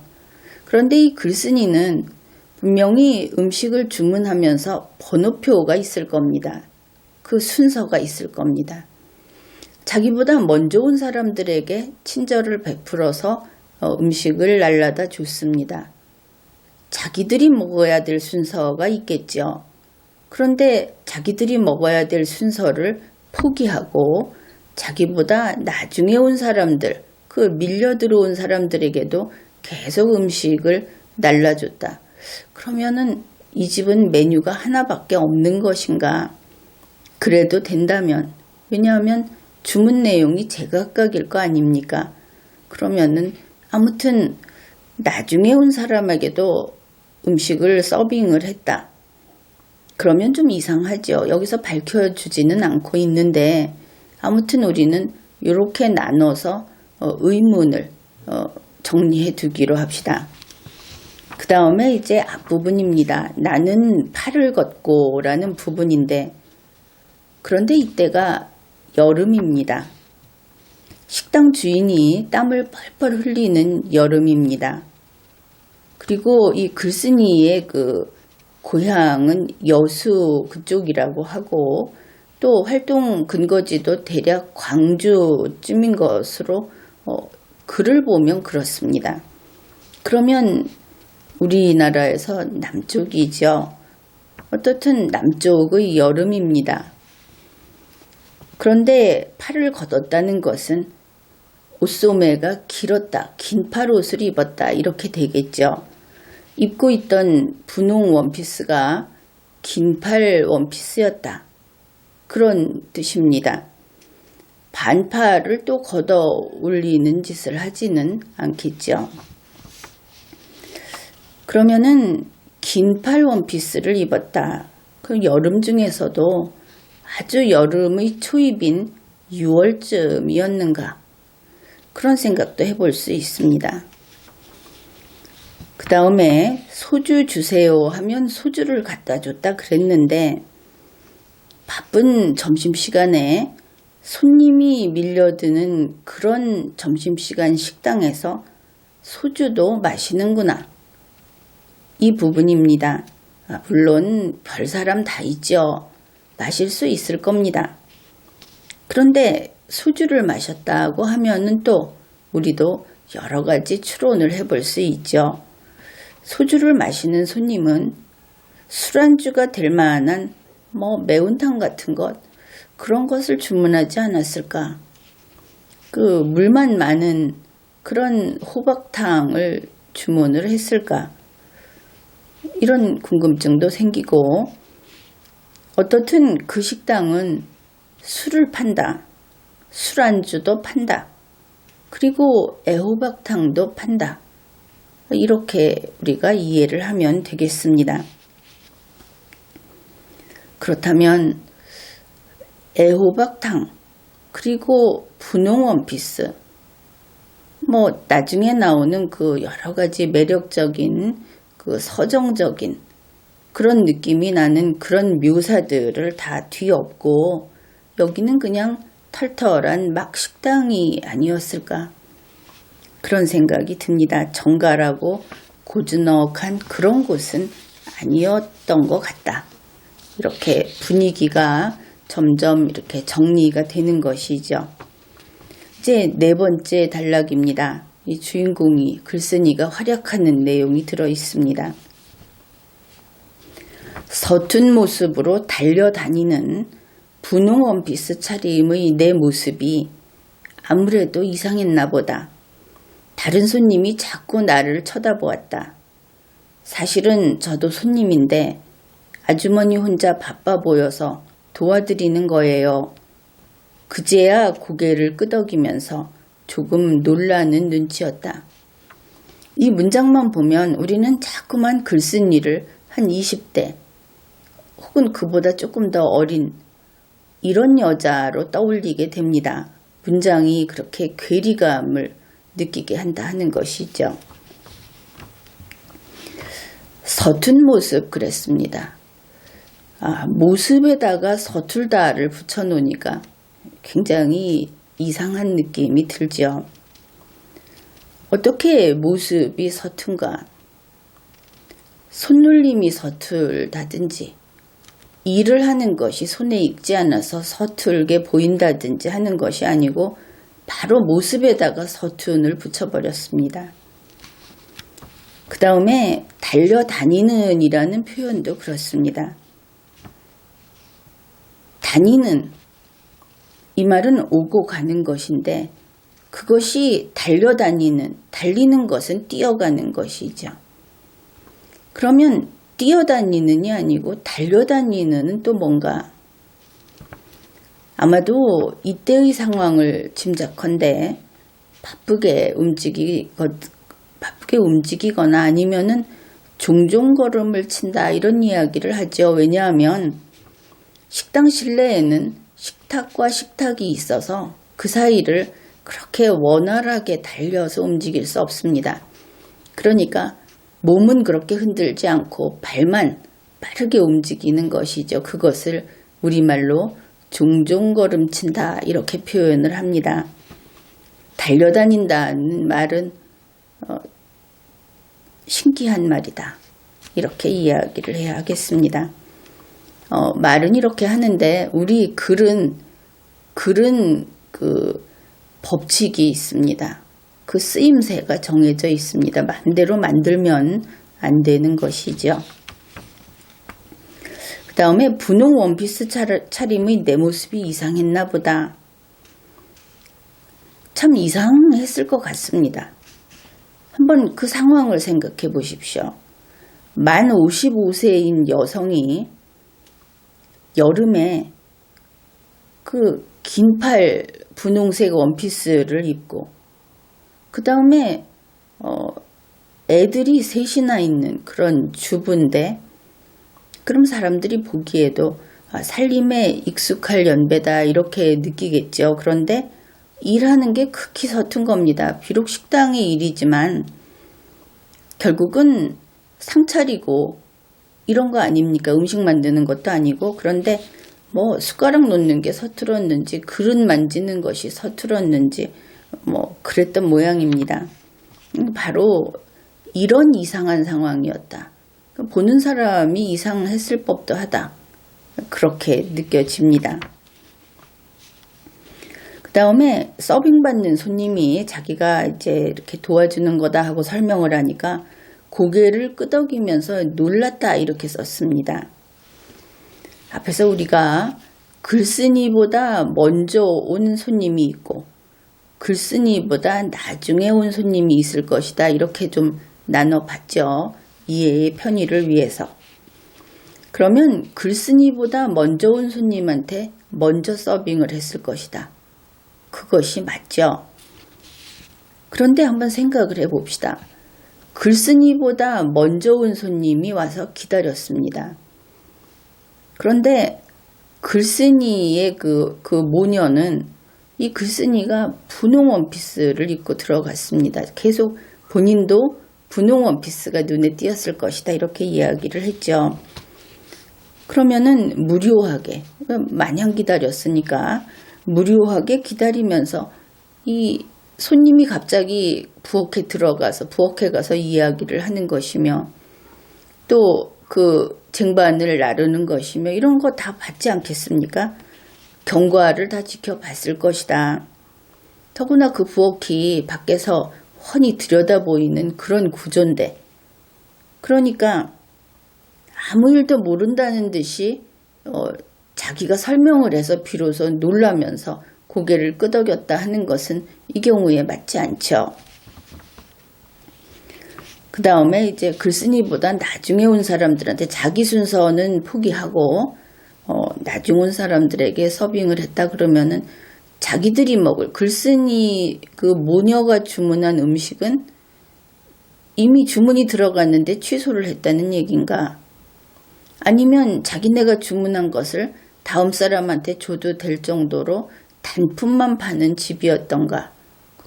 그런데 이 글쓴이는 분명히 음식을 주문하면서 번호표가 있을 겁니다. 그 순서가 있을 겁니다. 자기보다 먼저 온 사람들에게 친절을 베풀어서 음식을 날라다 줬습니다. 자기들이 먹어야 될 순서가 있겠죠. 그런데 자기들이 먹어야 될 순서를 포기하고 자기보다 나중에 온 사람들, 그 밀려 들어온 사람들에게도 계속 음식을 날라줬다. 그러면은 이 집은 메뉴가 하나밖에 없는 것인가? 그래도 된다면, 왜냐하면 주문 내용이 제각각일 거 아닙니까? 그러면은 아무튼 나중에 온 사람에게도 음식을 서빙을 했다. 그러면 좀 이상하죠. 여기서 밝혀주지는 않고 있는데 아무튼 우리는 이렇게 나눠서 의문을 정리해 두기로 합시다. 그 다음에 이제 앞부분입니다. 나는 팔을 걷고 라는 부분인데 그런데 이때가 여름입니다. 식당 주인이 땀을 펄펄 흘리는 여름입니다. 그리고 이 글쓴이의 그 고향은 여수 그쪽이라고 하고 또 활동 근거지도 대략 광주쯤인 것으로 글을 보면 그렇습니다. 그러면 우리나라에서 남쪽이죠. 어떻든 남쪽의 여름입니다. 그런데 팔을 걷었다는 것은 옷소매가 길었다, 긴팔 옷을 입었다 이렇게 되겠죠. 입고 있던 분홍 원피스가 긴팔 원피스였다. 그런 뜻입니다. 반팔을 또 걷어 올리는 짓을 하지는 않겠죠. 그러면은 긴팔 원피스를 입었다. 그 여름 중에서도 아주 여름의 초입인 6월쯤이었는가 그런 생각도 해볼 수 있습니다. 그 다음에 소주 주세요 하면 소주를 갖다 줬다 그랬는데 바쁜 점심시간에 손님이 밀려드는 그런 점심시간 식당에서 소주도 마시는구나. 이 부분입니다. 물론 별 사람 다 있죠. 마실 수 있을 겁니다. 그런데 소주를 마셨다고 하면은 또 우리도 여러 가지 추론을 해볼 수 있죠. 소주를 마시는 손님은 술안주가 될 만한 매운탕 같은 것 그런 것을 주문하지 않았을까? 그 물만 많은 그런 호박탕을 주문을 했을까? 이런 궁금증도 생기고 어떻든 그 식당은 술을 판다. 술안주도 판다. 그리고 애호박탕도 판다. 이렇게 우리가 이해를 하면 되겠습니다. 그렇다면 애호박탕 그리고 분홍 원피스 나중에 나오는 그 여러 가지 매력적인 그 서정적인 그런 느낌이 나는 그런 묘사들을 다 뒤엎고 여기는 그냥 털털한 막 식당이 아니었을까 그런 생각이 듭니다. 정갈하고 고즈넉한 그런 곳은 아니었던 것 같다. 이렇게 분위기가 점점 이렇게 정리가 되는 것이죠. 이제 네 번째 단락입니다. 이 주인공이 글쓴이가 활약하는 내용이 들어 있습니다. 서툰 모습으로 달려다니는 분홍 원피스 차림의 내 모습이 아무래도 이상했나 보다. 다른 손님이 자꾸 나를 쳐다보았다. 사실은 저도 손님인데 아주머니 혼자 바빠 보여서 도와드리는 거예요. 그제야 고개를 끄덕이면서 조금 놀라는 눈치였다. 이 문장만 보면 우리는 자꾸만 글쓴 이를 한 20대 혹은 그보다 조금 더 어린 이런 여자로 떠올리게 됩니다. 문장이 그렇게 괴리감을 느끼게 한다 하는 것이죠. 서툰 모습 그랬습니다. 모습에다가 서툴다를 붙여놓으니까 굉장히 이상한 느낌이 들죠. 어떻게 모습이 서툰가? 손놀림이 서툴다든지 일을 하는 것이 손에 익지 않아서 서툴게 보인다든지 하는 것이 아니고 바로 모습에다가 서툰을 붙여버렸습니다. 그 다음에 달려다니는 이라는 표현도 그렇습니다. 다니는 이 말은 오고 가는 것인데 그것이 달리는 것은 뛰어가는 것이죠. 그러면 뛰어다니는이 아니고 달려다니는은 또 뭔가 아마도 이때의 상황을 짐작컨대 바쁘게 움직이거나 아니면은 종종 걸음을 친다 이런 이야기를 하죠. 왜냐하면 식당 실내에는 식탁과 식탁이 있어서 그 사이를 그렇게 원활하게 달려서 움직일 수 없습니다. 그러니까 몸은 그렇게 흔들지 않고 발만 빠르게 움직이는 것이죠. 그것을 우리말로 종종 걸음친다 이렇게 표현을 합니다. 달려다닌다는 말은 신기한 말이다. 이렇게 이야기를 해야 하겠습니다. 말은 이렇게 하는데 우리 글은 그 법칙이 있습니다. 그 쓰임새가 정해져 있습니다. 마음대로 만들면 안 되는 것이죠. 그 다음에 분홍 원피스 차림의 내 모습이 이상했나 보다. 참 이상했을 것 같습니다. 한번 그 상황을 생각해 보십시오. 만 55세인 여성이 여름에 그 긴팔 분홍색 원피스를 입고 그 다음에 애들이 셋이나 있는 그런 주부인데 그럼 사람들이 보기에도 살림에 익숙할 연배다 이렇게 느끼겠죠. 그런데 일하는 게 극히 서툰 겁니다. 비록 식당의 일이지만 결국은 상 차리고 이런 거 아닙니까? 음식 만드는 것도 아니고. 그런데 뭐 숟가락 놓는 게 서툴었는지 그릇 만지는 것이 서툴었는지 뭐 그랬던 모양입니다. 바로 이런 이상한 상황이었다. 보는 사람이 이상했을 법도 하다. 그렇게 느껴집니다. 그 다음에 서빙 받는 손님이 자기가 이제 이렇게 도와주는 거다 하고 설명을 하니까 고개를 끄덕이면서 놀랐다 이렇게 썼습니다. 앞에서 우리가 글쓴이보다 먼저 온 손님이 있고 글쓴이보다 나중에 온 손님이 있을 것이다 이렇게 좀 나눠봤죠. 이해의 편의를 위해서. 그러면 글쓴이보다 먼저 온 손님한테 먼저 서빙을 했을 것이다. 그것이 맞죠. 그런데 한번 생각을 해봅시다. 글쓴이보다 먼저 온 손님이 와서 기다렸습니다. 그런데 글쓴이의 그 모녀는 이 글쓴이가 분홍 원피스를 입고 들어갔습니다. 계속 본인도 분홍 원피스가 눈에 띄었을 것이다 이렇게 이야기를 했죠. 그러면은 무료하게 마냥 기다렸으니까 무료하게 기다리면서 이 손님이 갑자기 부엌에 가서 이야기를 하는 것이며 또 그 쟁반을 나르는 것이며 이런 거 다 받지 않겠습니까? 경과를 다 지켜봤을 것이다. 더구나 그 부엌이 밖에서 훤히 들여다 보이는 그런 구조인데 그러니까 아무 일도 모른다는 듯이 자기가 설명을 해서 비로소 놀라면서 고개를 끄덕였다 하는 것은 이 경우에 맞지 않죠. 그 다음에 이제 글쓴이보다 나중에 온 사람들한테 자기 순서는 포기하고 나중 온 사람들에게 서빙을 했다 그러면은 자기들이 먹을 글쓴이 그 모녀가 주문한 음식은 이미 주문이 들어갔는데 취소를 했다는 얘기인가? 아니면 자기네가 주문한 것을 다음 사람한테 줘도 될 정도로 단품만 파는 집이었던가?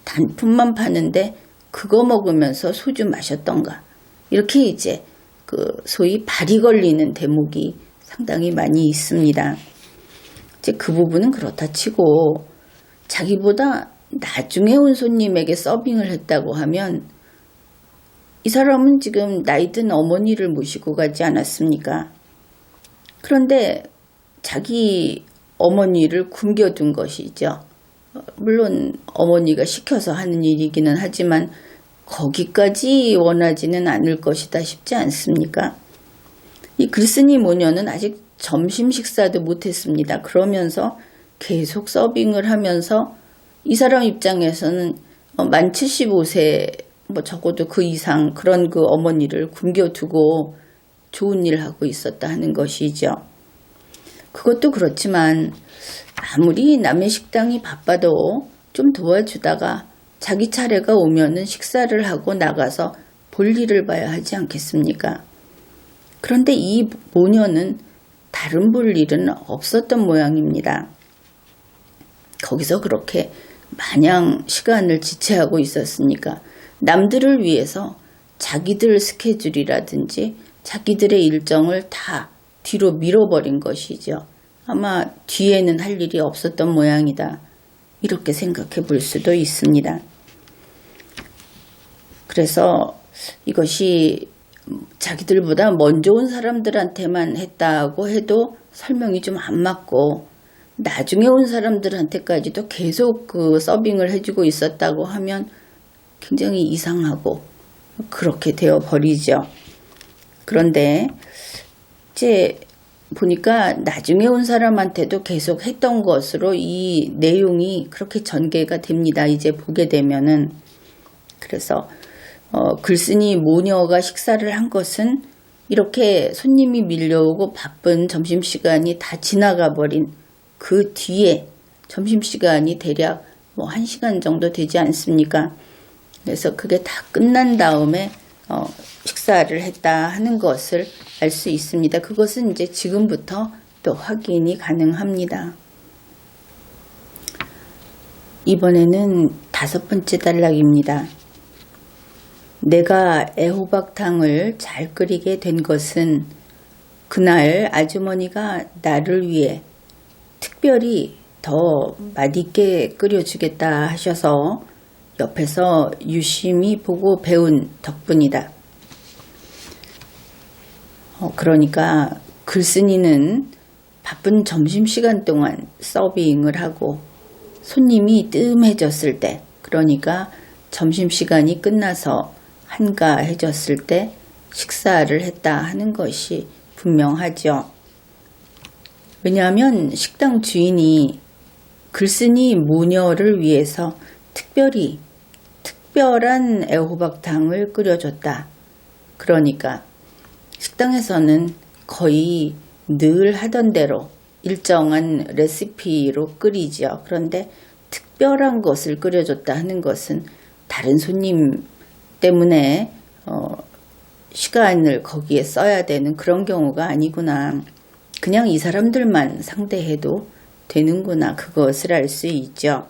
단품만 파는데 그거 먹으면서 소주 마셨던가? 이렇게 이제 그 소위 발이 걸리는 대목이 상당히 많이 있습니다. 이제 그 부분은 그렇다 치고 자기보다 나중에 온 손님에게 서빙을 했다고 하면 이 사람은 지금 나이 든 어머니를 모시고 가지 않았습니까? 그런데 자기 어머니를 굶겨둔 것이죠. 물론 어머니가 시켜서 하는 일이기는 하지만 거기까지 원하지는 않을 것이다 싶지 않습니까? 이 글쓴이 모녀는 아직 점심 식사도 못했습니다. 그러면서 계속 서빙을 하면서 이 사람 입장에서는 만 75세 적어도 그 이상 그런 그 어머니를 굶겨두고 좋은 일 하고 있었다 하는 것이죠. 그것도 그렇지만 아무리 남의 식당이 바빠도 좀 도와주다가 자기 차례가 오면은 식사를 하고 나가서 볼 일을 봐야 하지 않겠습니까? 그런데 이 모녀는 다른 볼 일은 없었던 모양입니다. 거기서 그렇게 마냥 시간을 지체하고 있었으니까 남들을 위해서 자기들 스케줄이라든지 자기들의 일정을 다 뒤로 밀어버린 것이죠. 아마 뒤에는 할 일이 없었던 모양이다. 이렇게 생각해 볼 수도 있습니다. 그래서 이것이 자기들보다 먼저 온 사람들한테만 했다고 해도 설명이 좀 안 맞고 나중에 온 사람들한테까지도 계속 그 서빙을 해주고 있었다고 하면 굉장히 이상하고 그렇게 되어 버리죠. 그런데 이제 보니까 나중에 온 사람한테도 계속 했던 것으로 이 내용이 그렇게 전개가 됩니다. 이제 보게 되면은. 그래서 글쓴이 모녀가 식사를 한 것은 이렇게 손님이 밀려오고 바쁜 점심시간이 다 지나가 버린 그 뒤에 점심시간이 대략 1시간 정도 되지 않습니까? 그래서 그게 다 끝난 다음에 식사를 했다 하는 것을 알 수 있습니다. 그것은 이제 지금부터 또 확인이 가능합니다. 이번에는 5번째 단락입니다. 내가 애호박탕을 잘 끓이게 된 것은 그날 아주머니가 나를 위해 특별히 더 맛있게 끓여주겠다 하셔서 옆에서 유심히 보고 배운 덕분이다. 그러니까 글쓴이는 바쁜 점심시간 동안 서빙을 하고 손님이 뜸해졌을 때, 그러니까 점심시간이 끝나서 한가해졌을 때 식사를 했다 하는 것이 분명하죠. 왜냐하면 식당 주인이 글쓴이 모녀를 위해서 특별한 애호박탕을 끓여줬다. 그러니까 식당에서는 거의 늘 하던 대로 일정한 레시피로 끓이죠. 그런데 특별한 것을 끓여줬다 하는 것은 다른 손님 때문에 시간을 거기에 써야 되는 그런 경우가 아니구나. 그냥 이 사람들만 상대해도 되는구나. 그것을 알 수 있죠.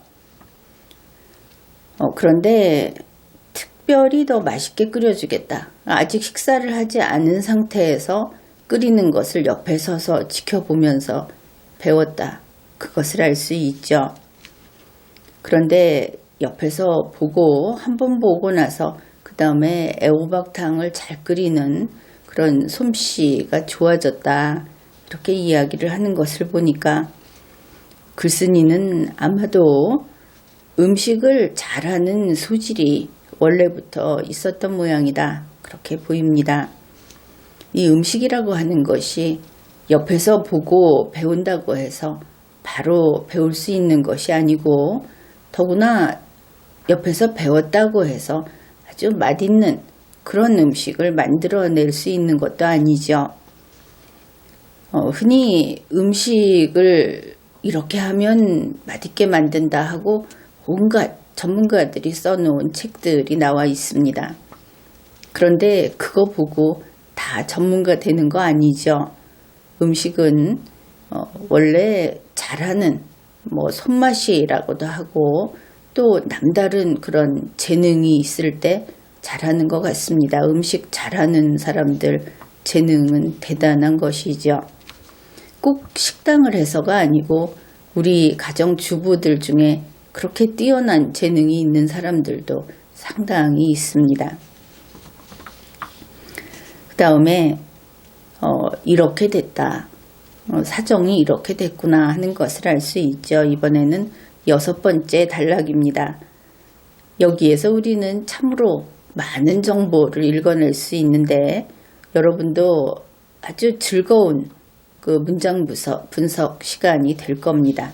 그런데 특별히 더 맛있게 끓여주겠다. 아직 식사를 하지 않은 상태에서 끓이는 것을 옆에 서서 지켜보면서 배웠다. 그것을 알 수 있죠. 그런데 옆에서 보고 한번 보고 나서 그 다음에 애호박탕을 잘 끓이는 그런 솜씨가 좋아졌다. 이렇게 이야기를 하는 것을 보니까 글쓴이는 아마도 음식을 잘하는 소질이 원래부터 있었던 모양이다. 그렇게 보입니다. 이 음식이라고 하는 것이 옆에서 보고 배운다고 해서 바로 배울 수 있는 것이 아니고 더구나 옆에서 배웠다고 해서 아주 맛있는 그런 음식을 만들어낼 수 있는 것도 아니죠. 흔히 음식을 이렇게 하면 맛있게 만든다 하고 온갖 전문가들이 써놓은 책들이 나와 있습니다. 그런데 그거 보고 다 전문가 되는 거 아니죠. 음식은 원래 잘하는 손맛이라고도 하고 또 남다른 그런 재능이 있을 때 잘하는 것 같습니다. 음식 잘하는 사람들 재능은 대단한 것이죠. 꼭 식당을 해서가 아니고 우리 가정주부들 중에 그렇게 뛰어난 재능이 있는 사람들도 상당히 있습니다. 그 다음에 이렇게 됐다. 사정이 이렇게 됐구나 하는 것을 알 수 있죠. 이번에는 6번째 단락입니다. 여기에서 우리는 참으로 많은 정보를 읽어낼 수 있는데 여러분도 아주 즐거운 그 문장 분석 시간이 될 겁니다.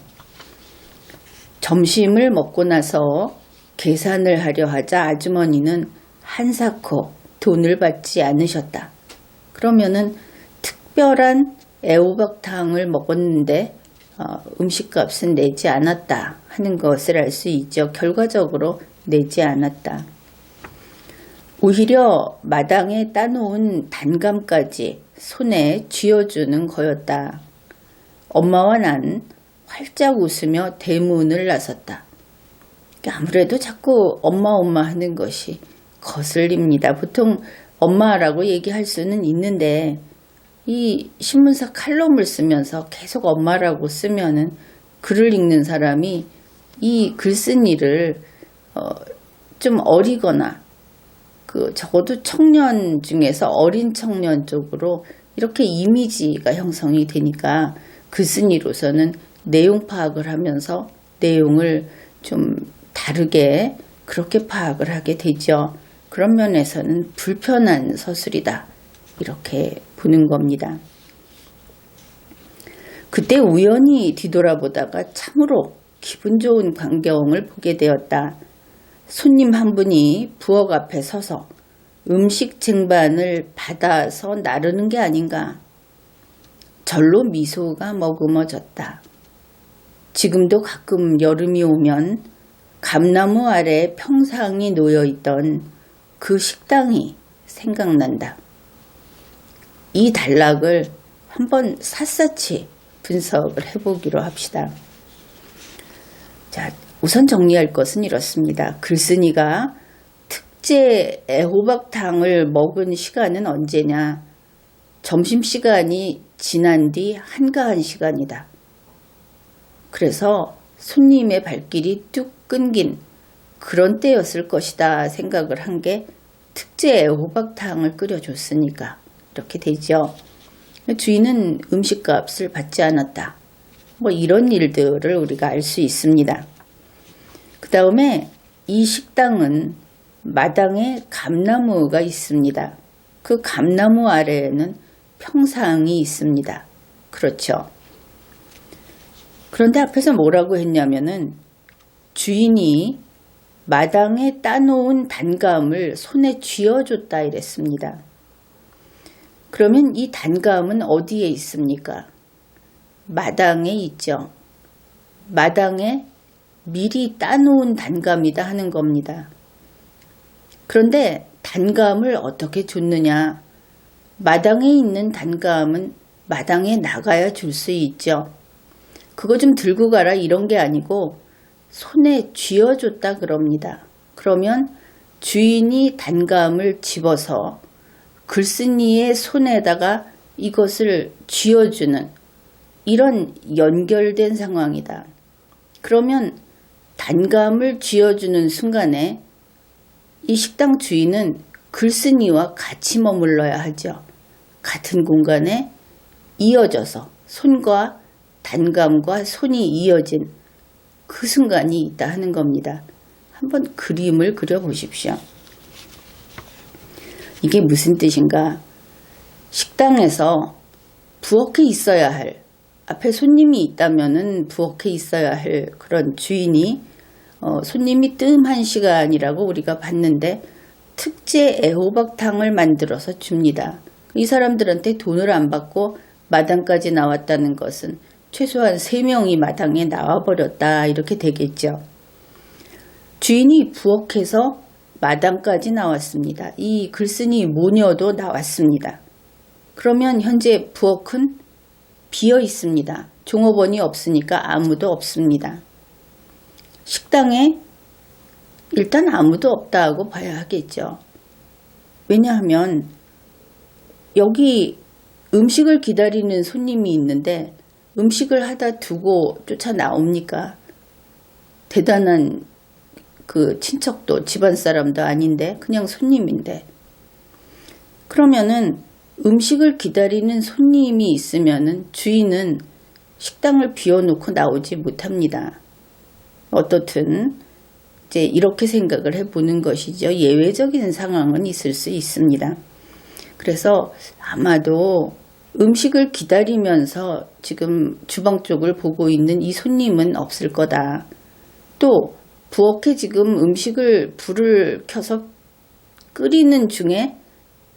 점심을 먹고 나서 계산을 하려 하자 아주머니는 한사코 돈을 받지 않으셨다. 그러면은 특별한 애호박탕을 먹었는데 음식값은 내지 않았다 하는 것을 알 수 있죠. 결과적으로 내지 않았다. 오히려 마당에 따놓은 단감까지 손에 쥐어주는 거였다. 엄마와 난 활짝 웃으며 대문을 나섰다. 아무래도 자꾸 엄마 하는 것이 거슬립니다. 보통 엄마라고 얘기할 수는 있는데 이 신문사 칼럼을 쓰면서 계속 엄마라고 쓰면은 글을 읽는 사람이 이 글쓴이를 좀 어리거나 적어도 청년 중에서 어린 청년 쪽으로 이렇게 이미지가 형성이 되니까 글쓴이로서는 내용 파악을 하면서 내용을 좀 다르게 그렇게 파악을 하게 되죠. 그런 면에서는 불편한 서술이다. 이렇게 보는 겁니다. 그때 우연히 뒤돌아보다가 참으로 기분 좋은 광경을 보게 되었다. 손님 한 분이 부엌 앞에 서서 음식 쟁반을 받아서 나르는 게 아닌가. 절로 미소가 머금어졌다. 지금도 가끔 여름이 오면 감나무 아래 평상이 놓여있던 그 식당이 생각난다. 이 단락을 한번 샅샅이 분석을 해보기로 합시다. 자, 우선 정리할 것은 이렇습니다. 글쓴이가 특제 애호박탕을 먹은 시간은 언제냐? 점심시간이 지난 뒤 한가한 시간이다. 그래서 손님의 발길이 뚝 끊긴 그런 때였을 것이다 생각을 한 게 특제 애호박탕을 끓여줬으니까 이렇게 되죠. 주인은 음식값을 받지 않았다. 이런 일들을 우리가 알 수 있습니다. 그 다음에 이 식당은 마당에 감나무가 있습니다. 그 감나무 아래에는 평상이 있습니다. 그렇죠. 그런데 앞에서 뭐라고 했냐면은 주인이 마당에 따놓은 단감을 손에 쥐어줬다 이랬습니다. 그러면 이 단감은 어디에 있습니까? 마당에 있죠. 마당에 미리 따놓은 단감이다 하는 겁니다. 그런데 단감을 어떻게 줬느냐? 마당에 있는 단감은 마당에 나가야 줄 수 있죠. 그거 좀 들고 가라 이런 게 아니고 손에 쥐어줬다 그럽니다. 그러면 주인이 단감을 집어서 글쓴이의 손에다가 이것을 쥐어주는 이런 연결된 상황이다. 그러면 단감을 쥐어주는 순간에 이 식당 주인은 글쓴이와 같이 머물러야 하죠. 같은 공간에 이어져서 손과 단감과 손이 이어진 그 순간이 있다 하는 겁니다. 한번 그림을 그려보십시오. 이게 무슨 뜻인가? 식당에서 부엌에 있어야 할, 앞에 손님이 있다면은 부엌에 있어야 할 그런 주인이 손님이 뜸한 시간이라고 우리가 봤는데 특제 애호박탕을 만들어서 줍니다. 이 사람들한테 돈을 안 받고 마당까지 나왔다는 것은 최소한 3명이 마당에 나와버렸다 이렇게 되겠죠. 주인이 부엌에서 마당까지 나왔습니다. 이 글쓴이 모녀도 나왔습니다. 그러면 현재 부엌은 비어 있습니다. 종업원이 없으니까 아무도 없습니다. 식당에 일단 아무도 없다고 봐야 하겠죠. 왜냐하면 여기 음식을 기다리는 손님이 있는데 음식을 하다 두고 쫓아 나옵니까? 대단한 그 친척도 집안 사람도 아닌데 그냥 손님인데. 그러면은 음식을 기다리는 손님이 있으면은 주인은 식당을 비워놓고 나오지 못합니다. 어떻든 이제 이렇게 생각을 해보는 것이죠. 예외적인 상황은 있을 수 있습니다. 그래서 아마도 음식을 기다리면서 지금 주방 쪽을 보고 있는 이 손님은 없을 거다. 또 부엌에 지금 음식을 불을 켜서 끓이는 중에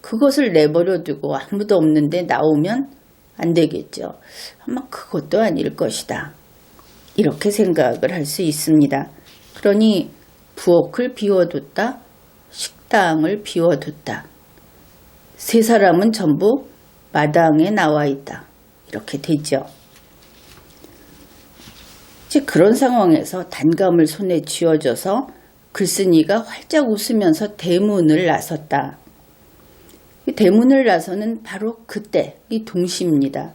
그것을 내버려 두고 아무도 없는데 나오면 안 되겠죠. 아마 그것도 아닐 것이다. 이렇게 생각을 할 수 있습니다. 그러니 부엌을 비워뒀다, 식당을 비워뒀다. 3사람은 전부 마당에 나와 있다. 이렇게 되죠. 이제 그런 상황에서 단감을 손에 쥐어줘서 글쓴이가 활짝 웃으면서 대문을 나섰다. 대문을 나서는 바로 그때, 이 동시입니다.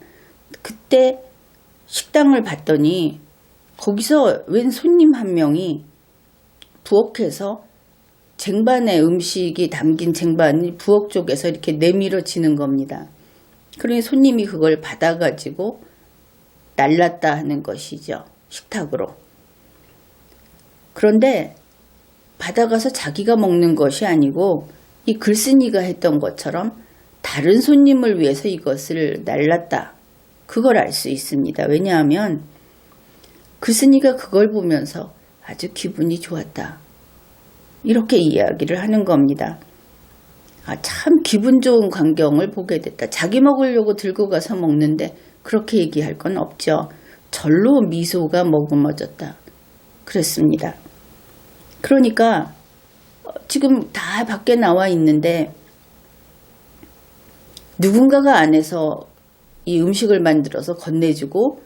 그때 식당을 봤더니 거기서 웬 손님 한 명이 부엌에서 쟁반에 음식이 담긴 쟁반이 부엌 쪽에서 이렇게 내밀어지는 겁니다. 그러니 손님이 그걸 받아가지고 날랐다 하는 것이죠. 식탁으로. 그런데 받아가서 자기가 먹는 것이 아니고 이 글쓴이가 했던 것처럼 다른 손님을 위해서 이것을 날랐다. 그걸 알 수 있습니다. 왜냐하면 글쓴이가 그걸 보면서 아주 기분이 좋았다. 이렇게 이야기를 하는 겁니다. 참 기분 좋은 광경을 보게 됐다. 자기 먹으려고 들고 가서 먹는데 그렇게 얘기할 건 없죠. 절로 미소가 머금어졌다. 그랬습니다. 그러니까 지금 다 밖에 나와 있는데 누군가가 안에서 이 음식을 만들어서 건네주고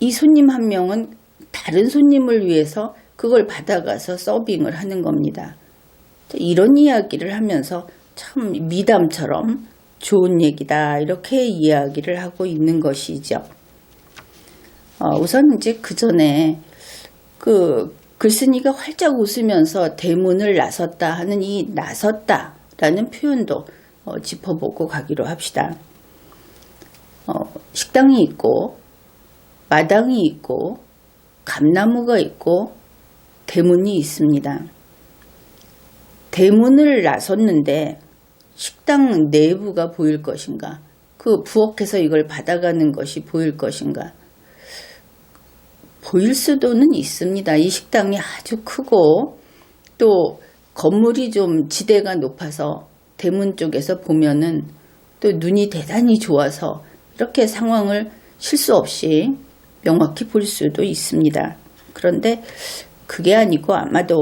이 손님 한 명은 다른 손님을 위해서 그걸 받아가서 서빙을 하는 겁니다. 이런 이야기를 하면서 참 미담처럼 좋은 얘기다 이렇게 이야기를 하고 있는 것이죠. 우선 이제 그 전에 그 글쓴이가 활짝 웃으면서 대문을 나섰다 하는 이 나섰다라는 표현도 짚어보고 가기로 합시다. 식당이 있고 마당이 있고 감나무가 있고 대문이 있습니다. 대문을 나섰는데 식당 내부가 보일 것인가? 그 부엌에서 이걸 받아가는 것이 보일 것인가? 보일 수도는 있습니다. 이 식당이 아주 크고 또 건물이 좀 지대가 높아서 대문 쪽에서 보면은 또 눈이 대단히 좋아서 이렇게 상황을 실수 없이 명확히 볼 수도 있습니다. 그런데 그게 아니고 아마도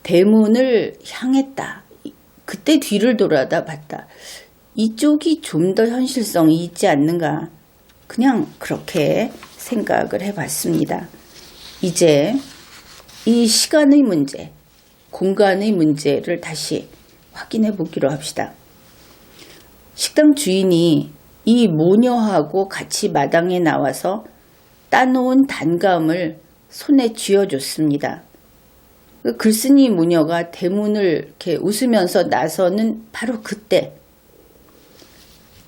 대문을 향했다. 그때 뒤를 돌아다 봤다. 이쪽이 좀 더 현실성이 있지 않는가. 그냥 그렇게 생각을 해봤습니다. 이제 이 시간의 문제, 공간의 문제를 다시 확인해 보기로 합시다. 식당 주인이 이 모녀하고 같이 마당에 나와서 따놓은 단감을 손에 쥐어줬습니다. 그 글쓴이 모녀가 대문을 이렇게 웃으면서 나서는 바로 그때.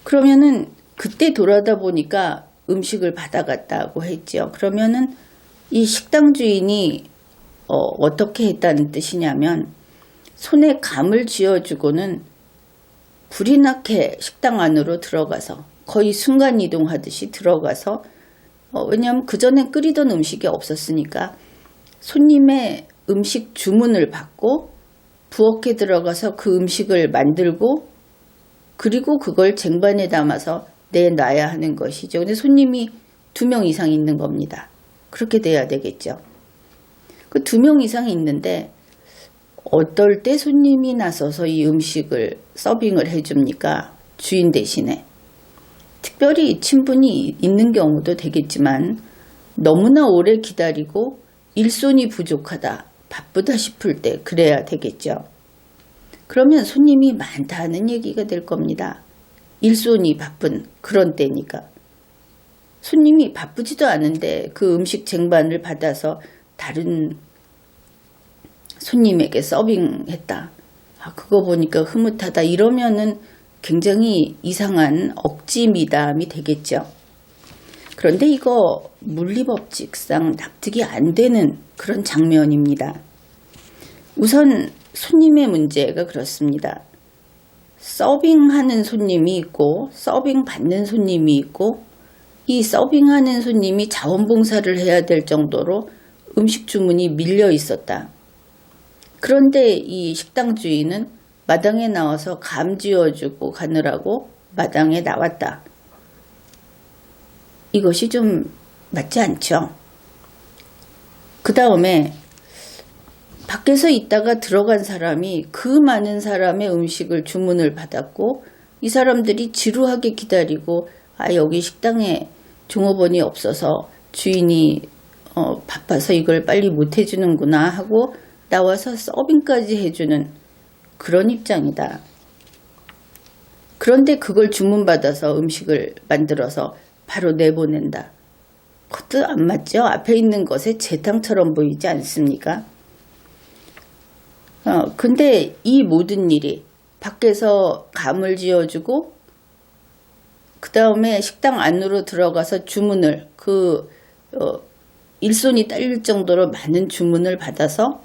그러면은 그때 돌아다 보니까 음식을 받아갔다고 했죠. 그러면은 이 식당 주인이 어떻게 했다는 뜻이냐면 손에 감을 쥐어주고는 불이 나게 식당 안으로 들어가서 거의 순간이동하듯이 들어가서 왜냐하면 그전에 끓이던 음식이 없었으니까 손님의 음식 주문을 받고 부엌에 들어가서 그 음식을 만들고 그리고 그걸 쟁반에 담아서 내놔야 하는 것이죠. 근데 손님이 2명 이상 있는 겁니다. 그렇게 돼야 되겠죠. 그 2명 이상 있는데 어떨 때 손님이 나서서 이 음식을 서빙을 해줍니까? 주인 대신에. 특별히 친분이 있는 경우도 되겠지만 너무나 오래 기다리고 일손이 부족하다, 바쁘다 싶을 때 그래야 되겠죠. 그러면 손님이 많다는 얘기가 될 겁니다. 일손이 바쁜 그런 때니까. 손님이 바쁘지도 않은데 그 음식 쟁반을 받아서 다른 손님에게 서빙했다. 그거 보니까 흐뭇하다. 이러면은 굉장히 이상한 억지 미담이 되겠죠. 그런데 이거 물리법칙상 납득이 안 되는 그런 장면입니다. 우선 손님의 문제가 그렇습니다. 서빙하는 손님이 있고 서빙 받는 손님이 있고 이 서빙하는 손님이 자원봉사를 해야 될 정도로 음식 주문이 밀려 있었다. 그런데 이 식당 주인은 마당에 나와서 감 지어주고 가느라고 마당에 나왔다. 이것이 좀 맞지 않죠. 그 다음에 밖에서 있다가 들어간 사람이 그 많은 사람의 음식을 주문을 받았고 이 사람들이 지루하게 기다리고 여기 식당에 종업원이 없어서 주인이 바빠서 이걸 빨리 못 해주는구나 하고 나와서 서빙까지 해주는 그런 입장이다. 그런데 그걸 주문받아서 음식을 만들어서 바로 내보낸다. 그것도 안 맞죠? 앞에 있는 것에 재탕처럼 보이지 않습니까? 근데 이 모든 일이 밖에서 감을 지어주고 그 다음에 식당 안으로 들어가서 주문을 일손이 딸릴 정도로 많은 주문을 받아서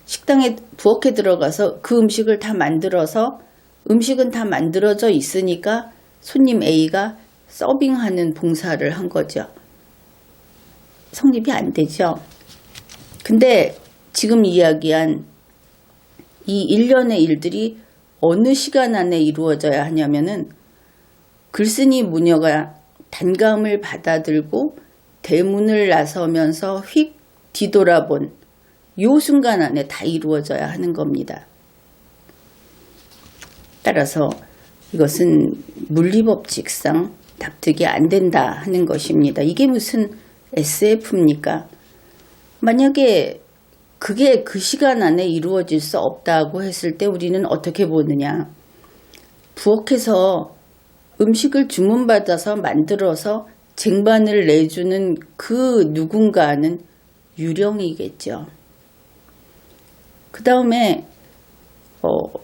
식당에 부엌에 들어가서 그 음식을 다 만들어서 음식은 다 만들어져 있으니까 손님 A가 서빙하는 봉사를 한 거죠. 성립이 안 되죠. 근데 지금 이야기한 이 일련의 일들이 어느 시간 안에 이루어져야 하냐면은 글쓴이 모녀가 단감을 받아들고 대문을 나서면서 휙 뒤돌아본 요 순간 안에 다 이루어져야 하는 겁니다. 따라서 이것은 물리법칙상 납득이 안 된다 하는 것입니다. 이게 무슨 SF입니까? 만약에 그게 그 시간 안에 이루어질 수 없다고 했을 때 우리는 어떻게 보느냐. 부엌에서 음식을 주문받아서 만들어서 쟁반을 내주는 그 누군가는 유령이겠죠. 그 다음에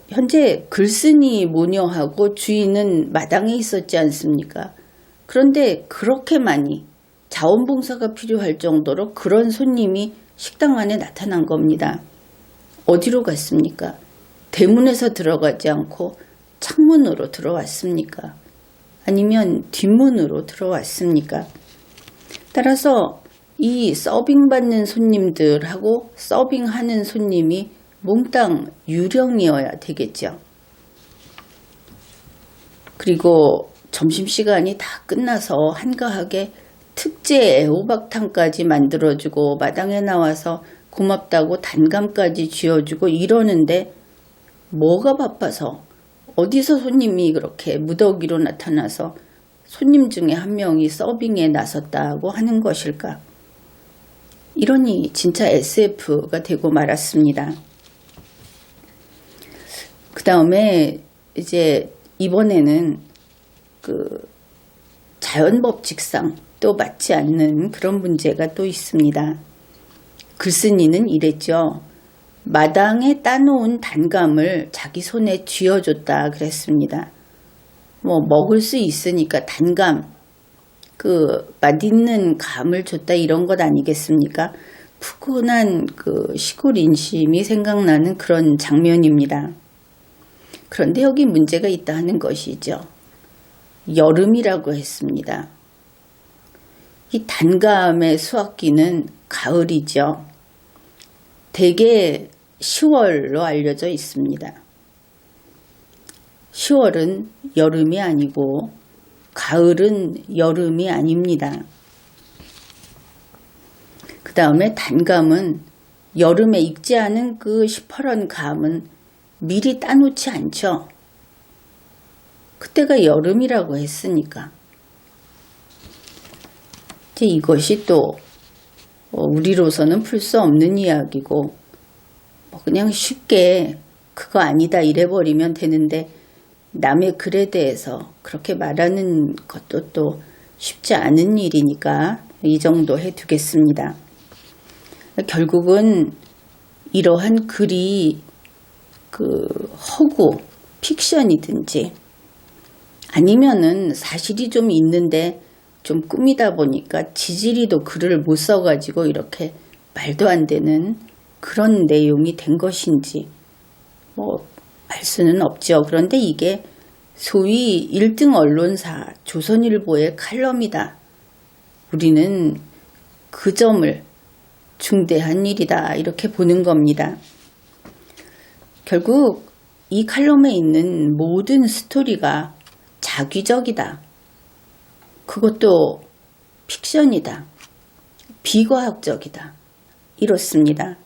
현재 글쓴이 모녀하고 주인은 마당에 있었지 않습니까? 그런데 그렇게 많이 자원봉사가 필요할 정도로 그런 손님이 식당 안에 나타난 겁니다. 어디로 갔습니까? 대문에서 들어가지 않고 창문으로 들어왔습니까? 아니면 뒷문으로 들어왔습니까? 따라서 이 서빙받는 손님들하고 서빙하는 손님이 몽땅 유령이어야 되겠죠. 그리고 점심시간이 다 끝나서 한가하게 특제 애호박탕까지 만들어주고 마당에 나와서 고맙다고 단감까지 쥐어주고 이러는데 뭐가 바빠서 어디서 손님이 그렇게 무더기로 나타나서 손님 중에 한 명이 서빙에 나섰다고 하는 것일까? 이러니 진짜 SF가 되고 말았습니다. 그 다음에 이제 이번에는 자연법칙상 또 맞지 않는 그런 문제가 또 있습니다. 글쓴이는 이랬죠. 마당에 따놓은 단감을 자기 손에 쥐어줬다 그랬습니다. 먹을 수 있으니까 단감, 맛있는 감을 줬다 이런 것 아니겠습니까? 푸근한 시골 인심이 생각나는 그런 장면입니다. 그런데 여기 문제가 있다 하는 것이죠. 여름이라고 했습니다. 이 단감의 수확기는 가을이죠. 대개 10월로 알려져 있습니다. 10월은 여름이 아니고 가을은 여름이 아닙니다. 그 다음에 단감은 여름에 익지 않은 그 시퍼런 감은 미리 따놓지 않죠. 그때가 여름이라고 했으니까. 이제 이것이 또 우리로서는 풀 수 없는 이야기고 그냥 쉽게 그거 아니다 이래버리면 되는데 남의 글에 대해서 그렇게 말하는 것도 또 쉽지 않은 일이니까 이 정도 해두겠습니다. 결국은 이러한 글이 허구, 픽션이든지 아니면은 사실이 좀 있는데 좀 꾸미다 보니까 지지리도 글을 못 써가지고 이렇게 말도 안 되는 그런 내용이 된 것인지 알 수는 없죠. 그런데 이게 소위 1등 언론사 조선일보의 칼럼이다. 우리는 그 점을 중대한 일이다 이렇게 보는 겁니다. 결국 이 칼럼에 있는 모든 스토리가 자기적이다. 그것도 픽션이다. 비과학적이다. 이렇습니다.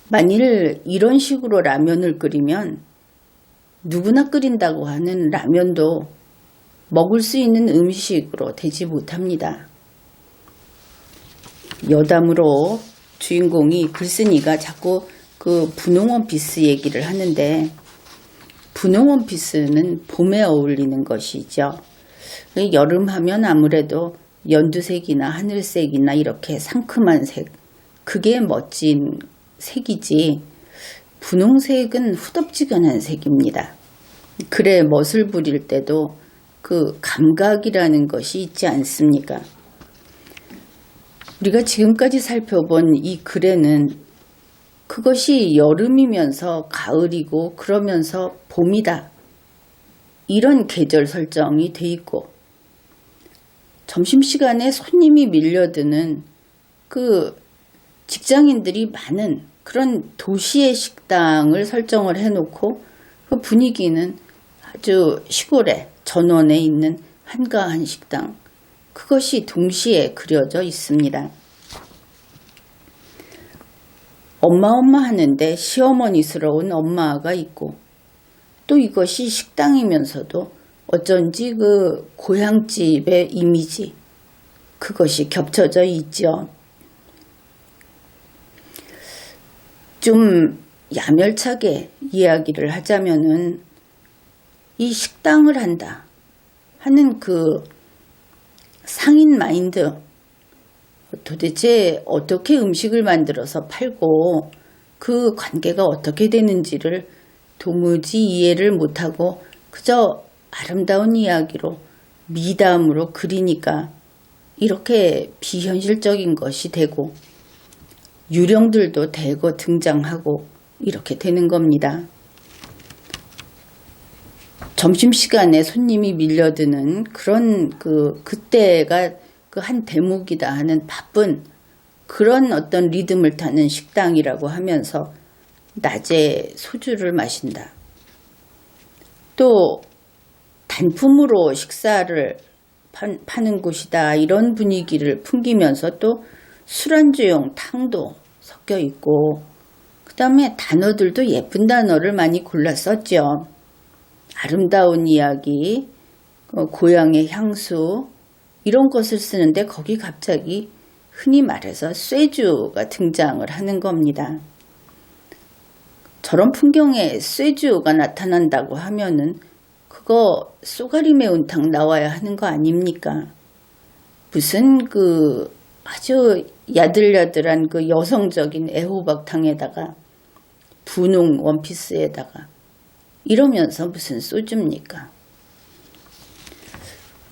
만일 이런 식으로 라면을 끓이면 누구나 끓인다고 하는 라면도 먹을 수 있는 음식으로 되지 못합니다. 여담으로 주인공이 글쓴이가 자꾸 그 분홍 원피스 얘기를 하는데 분홍 원피스는 봄에 어울리는 것이죠. 여름 하면 아무래도 연두색이나 하늘색이나 이렇게 상큼한 색, 그게 멋진 색이지 분홍색은 후덥지근한 색입니다. 글에 멋을 부릴 때도 그 감각이라는 것이 있지 않습니까? 우리가 지금까지 살펴본 이 글에는 그것이 여름이면서 가을이고 그러면서 봄이다. 이런 계절 설정이 돼 있고 점심시간에 손님이 밀려드는 그 직장인들이 많은 그런 도시의 식당을 설정을 해놓고 그 분위기는 아주 시골에 전원에 있는 한가한 식당, 그것이 동시에 그려져 있습니다. 엄마 하는데 시어머니스러운 엄마가 있고 또 이것이 식당이면서도 어쩐지 그 고향집의 이미지, 그것이 겹쳐져 있죠. 좀 야멸차게 이야기를 하자면은 이 식당을 한다 하는 그 상인 마인드, 도대체 어떻게 음식을 만들어서 팔고 그 관계가 어떻게 되는지를 도무지 이해를 못하고 그저 아름다운 이야기로 미담으로 그리니까 이렇게 비현실적인 것이 되고 유령들도 대거 등장하고 이렇게 되는 겁니다. 점심시간에 손님이 밀려드는 그런 그때가 그 한 대목이다 하는 바쁜 그런 어떤 리듬을 타는 식당이라고 하면서 낮에 소주를 마신다. 또 단품으로 식사를 파는 곳이다. 이런 분위기를 풍기면서 또 술안주용 탕도 섞여 있고 그 다음에 단어들도 예쁜 단어를 많이 골라 썼죠. 아름다운 이야기, 고향의 향수 이런 것을 쓰는데 거기 갑자기 흔히 말해서 쇠주가 등장을 하는 겁니다. 저런 풍경에 쇠주가 나타난다고 하면은 그거 쏘가리 매운탕 나와야 하는 거 아닙니까? 무슨 그 아주 야들야들한 그 여성적인 애호박탕에다가 분홍 원피스에다가 이러면서 무슨 소주입니까?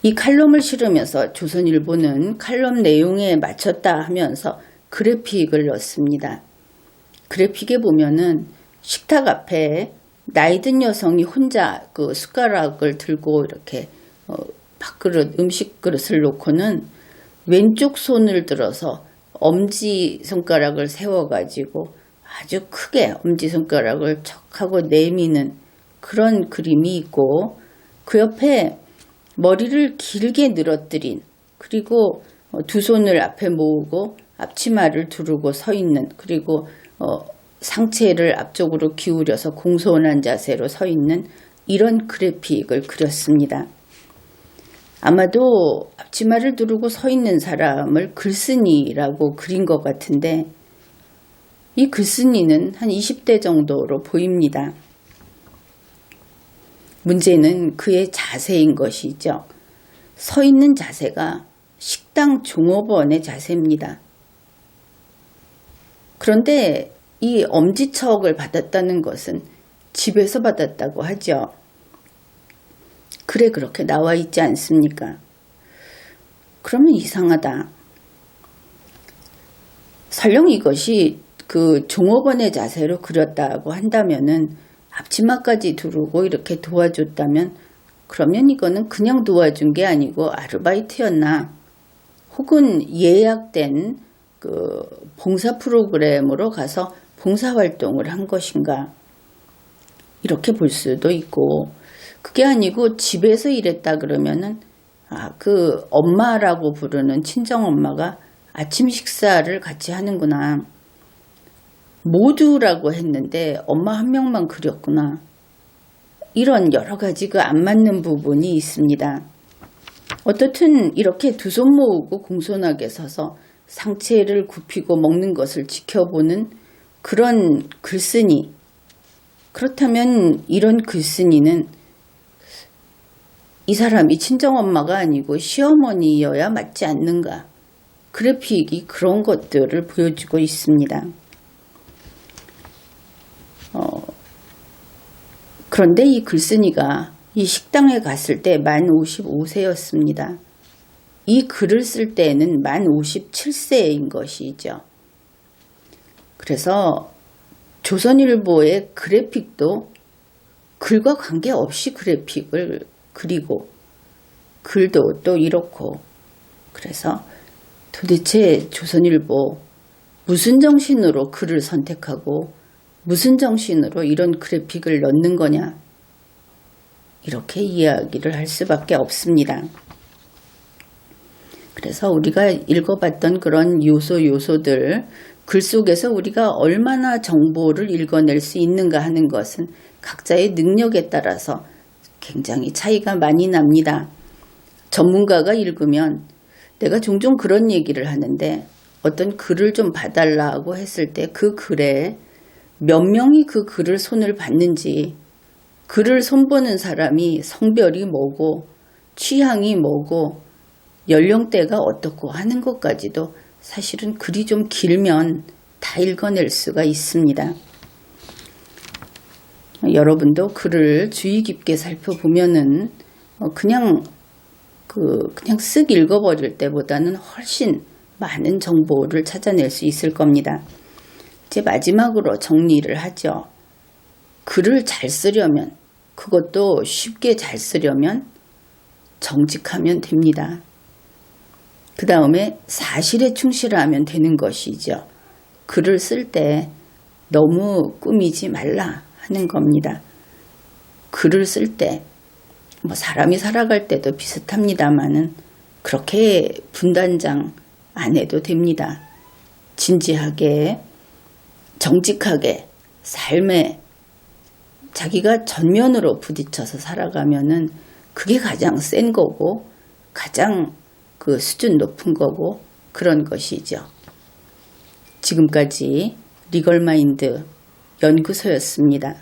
이 칼럼을 실으면서 조선일보는 칼럼 내용에 맞췄다 하면서 그래픽을 넣습니다. 그래픽에 보면은 식탁 앞에 나이든 여성이 혼자 그 숟가락을 들고 이렇게 밥그릇, 음식 그릇을 놓고는 왼쪽 손을 들어서 엄지손가락을 세워가지고 아주 크게 엄지손가락을 척하고 내미는 그런 그림이 있고 그 옆에 머리를 길게 늘어뜨린 그리고 두 손을 앞에 모으고 앞치마를 두르고 서 있는, 그리고 상체를 앞쪽으로 기울여서 공손한 자세로 서 있는 이런 그래픽을 그렸습니다. 아마도 앞치마를 두르고 서 있는 사람을 글쓴이라고 그린 것 같은데, 이 글쓴이는 한 20대 정도로 보입니다. 문제는 그의 자세인 것이죠. 서 있는 자세가 식당 종업원의 자세입니다. 그런데 이 엄지척을 받았다는 것은 집에서 받았다고 하죠. 글에 그렇게 나와 있지 않습니까? 그러면 이상하다. 설령 이것이 그 종업원의 자세로 그렸다고 한다면은 앞치마까지 두르고 이렇게 도와줬다면, 그러면 이거는 그냥 도와준 게 아니고 아르바이트였나, 혹은 예약된 그 봉사 프로그램으로 가서 봉사활동을 한 것인가, 이렇게 볼 수도 있고, 그게 아니고 집에서 일했다 그러면은 그 엄마라고 부르는 친정엄마가 아침 식사를 같이 하는구나, 모두라고 했는데 엄마 한 명만 그렸구나, 이런 여러 가지 그 안 맞는 부분이 있습니다. 어떻든 이렇게 두 손 모으고 공손하게 서서 상체를 굽히고 먹는 것을 지켜보는 그런 글쓴이, 그렇다면 이런 글쓴이는 이 사람이 친정엄마가 아니고 시어머니여야 맞지 않는가, 그래픽이 그런 것들을 보여주고 있습니다. 그런데 이 글쓴이가 이 식당에 갔을 때 만 55세였습니다. 이 글을 쓸 때는 만 57세인 것이죠. 그래서 조선일보의 그래픽도 글과 관계없이 그래픽을 그리고, 글도 또 이렇고, 그래서 도대체 조선일보 무슨 정신으로 글을 선택하고 무슨 정신으로 이런 그래픽을 넣는 거냐, 이렇게 이야기를 할 수밖에 없습니다. 그래서 우리가 읽어봤던 그런 요소들, 글 속에서 우리가 얼마나 정보를 읽어낼 수 있는가 하는 것은 각자의 능력에 따라서 굉장히 차이가 많이 납니다. 전문가가 읽으면, 내가 종종 그런 얘기를 하는데, 어떤 글을 좀 봐달라고 했을 때 그 글에 몇 명이 그 글을 손을 봤는지, 글을 손보는 사람이 성별이 뭐고 취향이 뭐고 연령대가 어떻고 하는 것까지도 사실은 글이 좀 길면 다 읽어낼 수가 있습니다. 여러분도 글을 주의 깊게 살펴보면은 그냥 쓱 읽어버릴 때보다는 훨씬 많은 정보를 찾아낼 수 있을 겁니다. 이제 마지막으로 정리를 하죠. 글을 잘 쓰려면, 그것도 쉽게 잘 쓰려면 정직하면 됩니다. 그 다음에 사실에 충실하면 되는 것이죠. 글을 쓸 때 너무 꾸미지 말라 하는 겁니다. 글을 쓸 때 사람이 살아갈 때도 비슷합니다만은 그렇게 분단장 안 해도 됩니다. 진지하게, 정직하게 삶에 자기가 전면으로 부딪혀서 살아가면은 그게 가장 센 거고 가장 그 수준 높은 거고 그런 것이죠. 지금까지 리걸마인드 연구소였습니다.